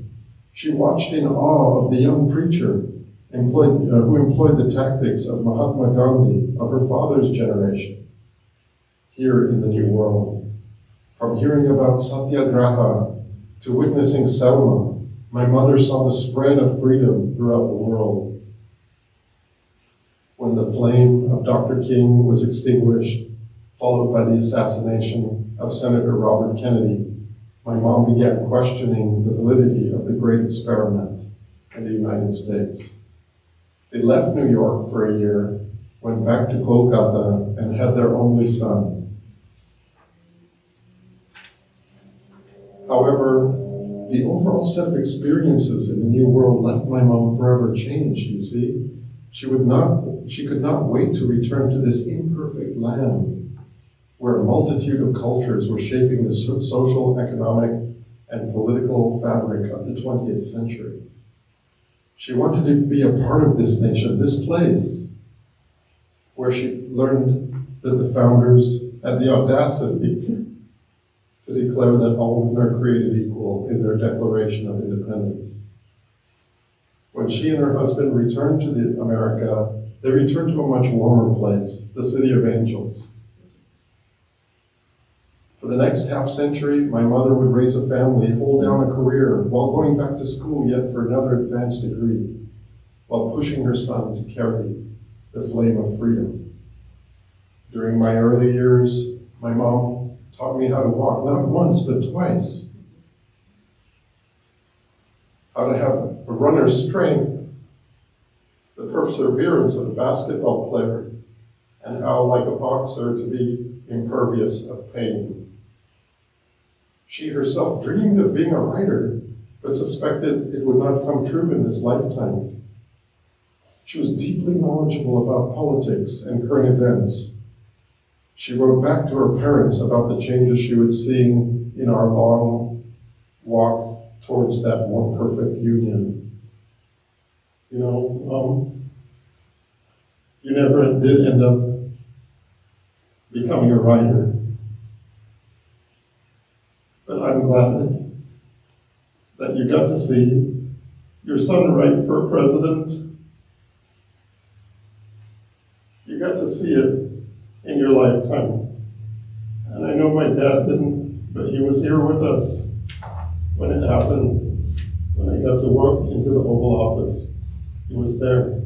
She watched in awe of the young preacher who employed the tactics of Mahatma Gandhi of her father's generation here in the New World. From hearing about Satyagraha to witnessing Selma, my mother saw the spread of freedom throughout the world. When the flame of Dr. King was extinguished, followed by the assassination of Senator Robert Kennedy, my mom began questioning the validity of the great experiment in the United States. They left New York for a year, went back to Kolkata, and had their only son. However, the overall set of experiences in the New World left my mom forever changed, you see. She could not wait to return to this imperfect land where a multitude of cultures were shaping the social, economic, and political fabric of the 20th century. She wanted to be a part of this nation, this place, where she learned that the founders had the audacity to declare that all women are created equal in their Declaration of Independence. When she and her husband returned to America, they returned to a much warmer place, the City of Angels. For the next half-century, my mother would raise a family, hold down a career, while going back to school yet for another advanced degree, while pushing her son to carry the flame of freedom. During my early years, my mom taught me how to walk, not once, but twice. How to have a runner's strength, the perseverance of a basketball player, and how, like a boxer, to be impervious of pain. She herself dreamed of being a writer, but suspected it would not come true in this lifetime. She was deeply knowledgeable about politics and current events. She wrote back to her parents about the changes she was seeing in our long walk towards that more perfect union. You know, you never did end up becoming a writer. But I'm glad that you got to see your son write for president. You got to see it in your lifetime. And I know my dad didn't, but he was here with us when it happened, when I got to walk into the Oval Office. He was there,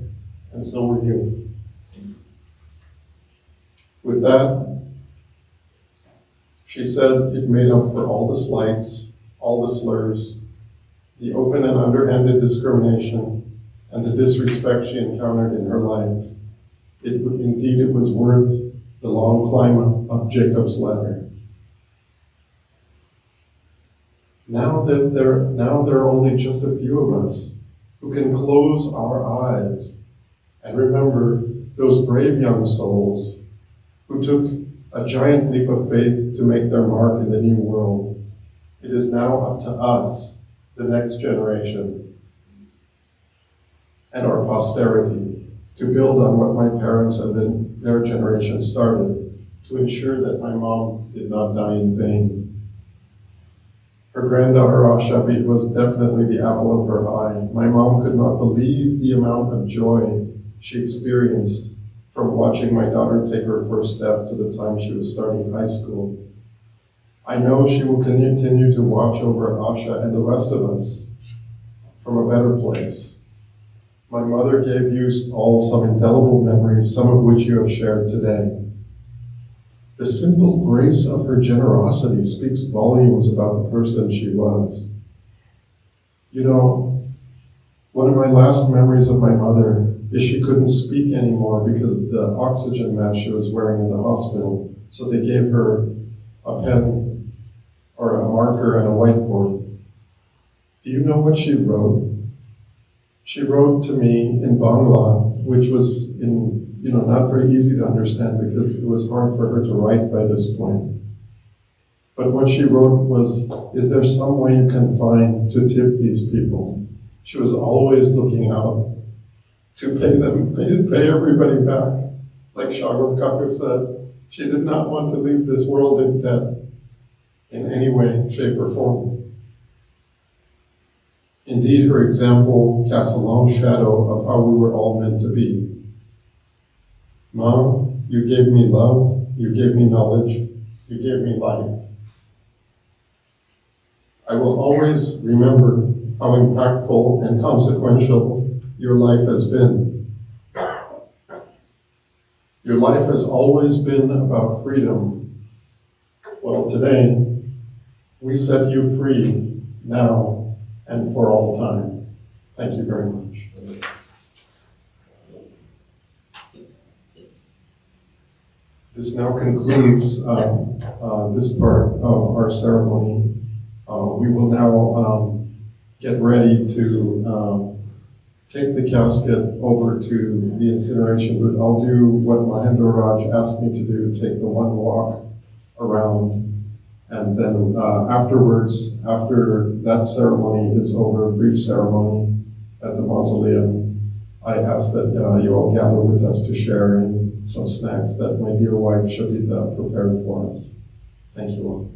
and so were you. With that, she said it made up for all the slights, all the slurs, the open and underhanded discrimination, and the disrespect she encountered in her life. Indeed, it was worth the long climb up Jacob's ladder. Now there are only just a few of us who can close our eyes and remember those brave young souls who took a giant leap of faith to make their mark in the new world. It is now up to us, the next generation, and our posterity, to build on what my parents and then their generation started, to ensure that my mom did not die in vain. Her granddaughter Ashabit was definitely the apple of her eye. My mom could not believe the amount of joy she experienced from watching my daughter take her first step to the time she was starting high school. I know she will continue to watch over Asha and the rest of us from a better place. My mother gave you all some indelible memories, some of which you have shared today. The simple grace of her generosity speaks volumes about the person she was. You know, one of my last memories of my mother is she couldn't speak anymore because of the oxygen mask she was wearing in the hospital. So they gave her a pen or a marker and a whiteboard. Do you know what she wrote? She wrote to me in Bangla, which was not very easy to understand because it was hard for her to write by this point. But what she wrote was, is there some way you can find to tip these people? She was always looking out to pay them, pay everybody back. Like Shagor Kakur said, she did not want to leave this world in debt in any way, shape, or form. Indeed, her example casts a long shadow of how we were all meant to be. Mom, you gave me love, you gave me knowledge, you gave me life. I will always remember how impactful and consequential your life has been. Your life has always been about freedom. Well, today, we set you free now and for all time. Thank you very much. This now concludes this part of our ceremony. We will now get ready to take the casket over to the incineration booth. I'll do what Mahendra Raj asked me to do, take the one walk around, and then afterwards, after that ceremony is over, a brief ceremony at the mausoleum, I ask that you all gather with us to share in some snacks that my dear wife Shabita prepared for us. Thank you all.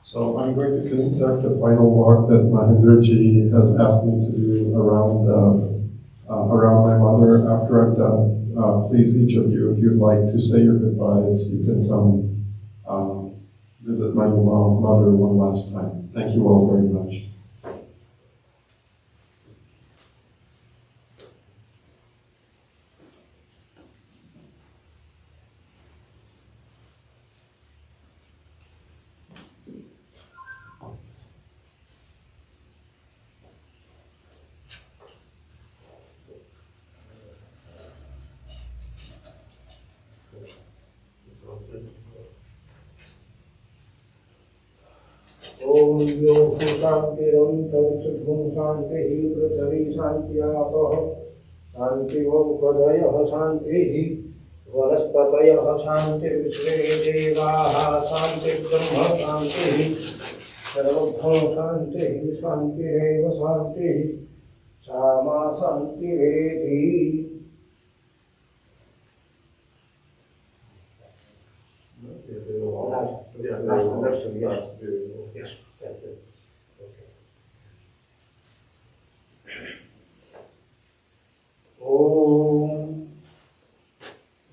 So I'm going to conduct the final walk that Mahendraji has asked me to do around my mother. After I'm done, please, each of you, if you'd like to say your goodbyes, you can come visit my mother one last time. Thank you all very much. ओम यो शांतिरंतरिक्षुं शांतिः पृथ्वी शान्त्यापः शान्तिवौषधयः शान्तिः वनस्पतयः शान्तिर्विश्वे देवाः शान्तिर्ब्रह्म शान्तिः सर्वभूत शान्तिः शान्तिरेव शान्तिः सा मा शान्तिरेधि ओम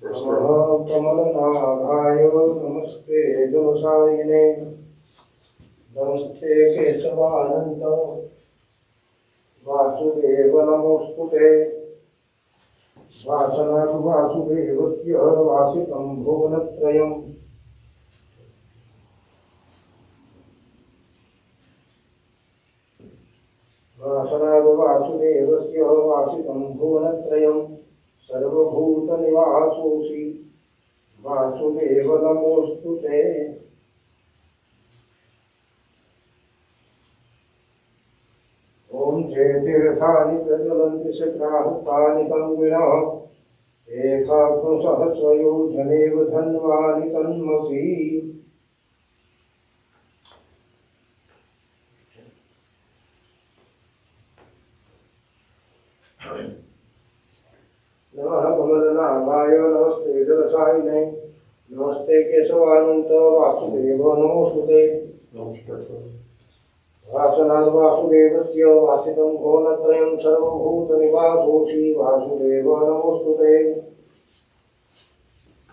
नमः कमलनाभाय नमस्ते दोषायिने नमस्ते केशवानंद वासुदेव नमोस्तुते वासनात् वासुदेवस्य वासितं भुवनत्रयम् वासनात् वासुदेवस्य वासितं भुवनत्रयं सर्वभूतनिवासोऽसि वासुदेव नमोऽस्तुते ॐ चेतीर्थानि प्रज्वलन्ति शक्राहतानि कङ्गिणः एकाग्रसहस्रयोजनेव धन्वानि तन्मसि नमः कमलनाभाय नमस्ते जलसायिने नमस्ते केशवानंत वासुदेव नमोस्तुते वासनाद वासुदेवस्य वासितं घोनत्रयं सर्वभूतनिवासोऽसि वासुदेव नमोस्तुते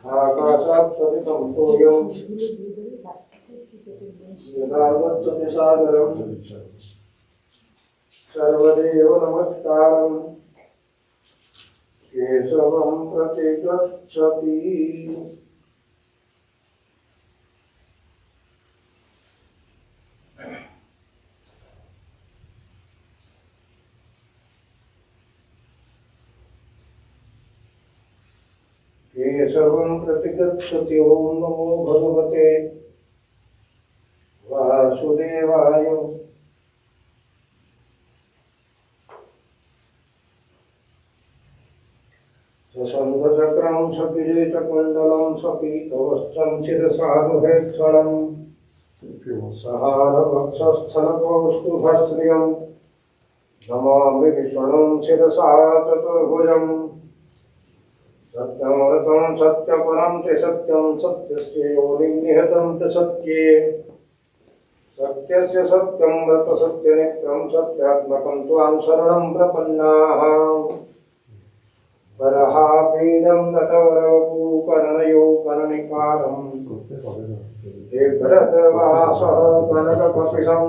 आकाशात् सतितं तोयं यदागच्छति सागरं सर्वदेव नमस्कारं केशवं प्रति गच्छति केशवं प्रति गच्छति ॐ नमो भगवते वासुदेवाय ससङ्गचक्रं सकिरीटकुण्डलं सपीतवस्त्रं शिरसारुहेक्षणं सहारवक्षस्थलकौस्तुभश्रियं नमामि विष्णुं शिरसा चतुर्भुजम् सत्यमृतं सत्यपरं च सत्यं सत्यस्य योनिं निहतं च सत्ये सत्यस्य सत्यं व्रतसत्यनित्यं सत्यात्मकं त्वां शरणं प्रपन्नाः वरहापीडं नटवरवपूकर्णयो कर्णिकारं भरतवासः कनककपिशं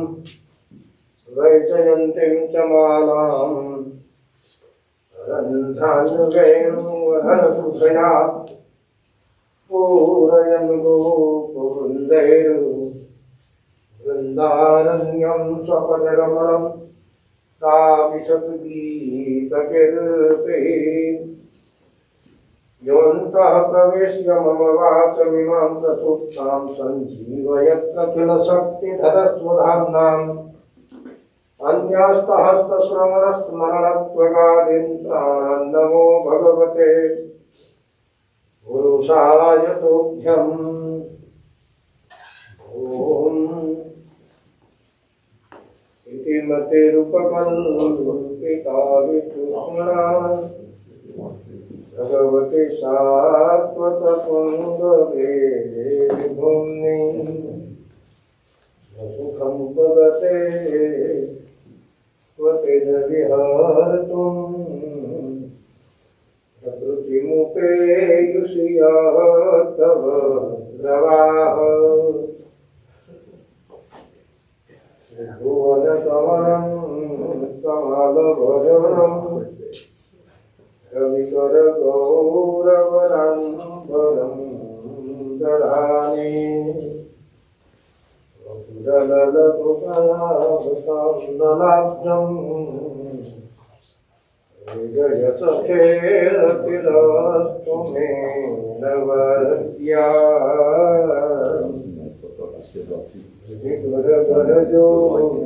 वैजयन्तीं च मालाम् रन्ध्रानुगैर्वधनसुषया पूरयन् गोपुवृन्दैर्वृन्दारण्यं स्वपदरमणं ताविशतु गीतकीर्तिः योऽन्तः प्रविश्य मम वाचमिमां प्रसुप्तां सञ्जीवयत्र किल शक्तिधरस्वधाम्नाम् अन्यास्तहस्तश्रवणस्मरणत्वगादीन् नमो भगवते पुरुषाय तुभ्यम् ॐ इति मतिरुपकल्पिता विष्णुना भगवति शाश्वतपुङ्गवेदिभूम्नि सुखं पदते विहारतुम् प्रकृतिमुपेयुषि तव द्रवाः भुवनकमलं कमलभजनं रविकरगौरवरम्बरं दधामि हृदयसखेरतिरस्तु मे नवद्या विगुरगरजो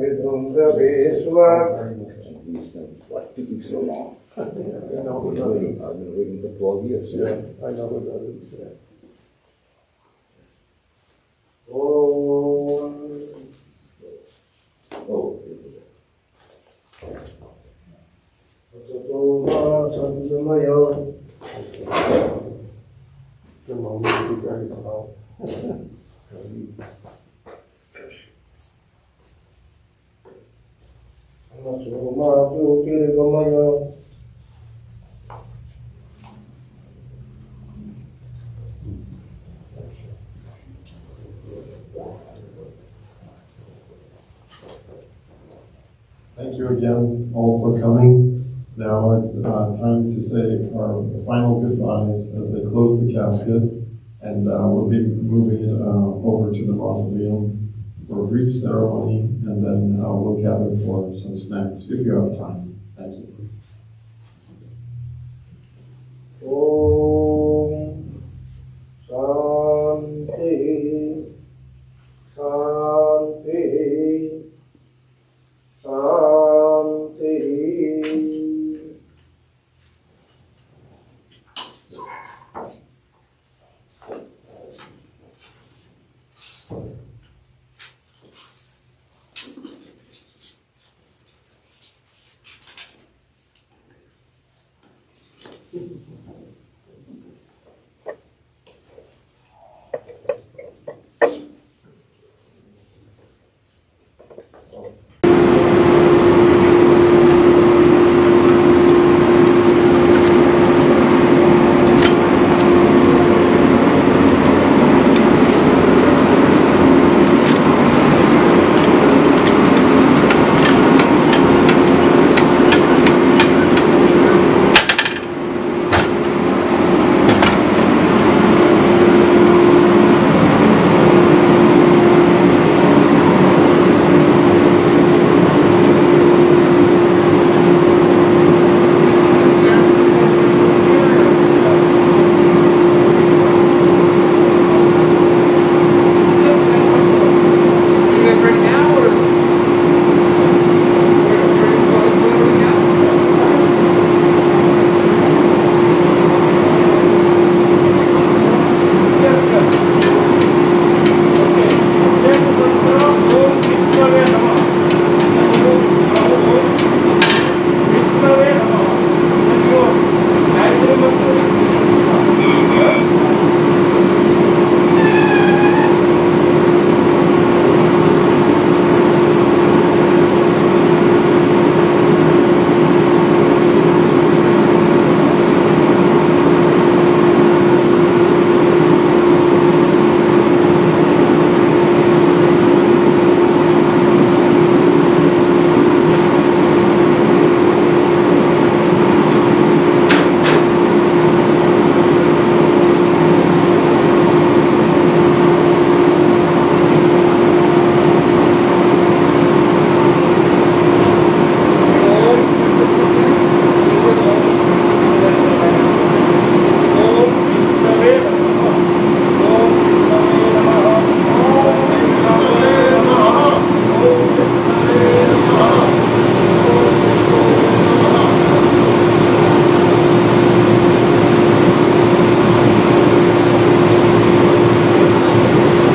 विधुन्द्रभेश्वर What took you so long? I've been waiting for 12 years. Yeah, I know what that is. Yeah. Oh. The moment you very well. Thank you again all for coming. Now it's time to say our final goodbyes as they close the casket, and we'll be moving it over to the mausoleum for a brief ceremony, and then we'll gather for some snacks if you have time.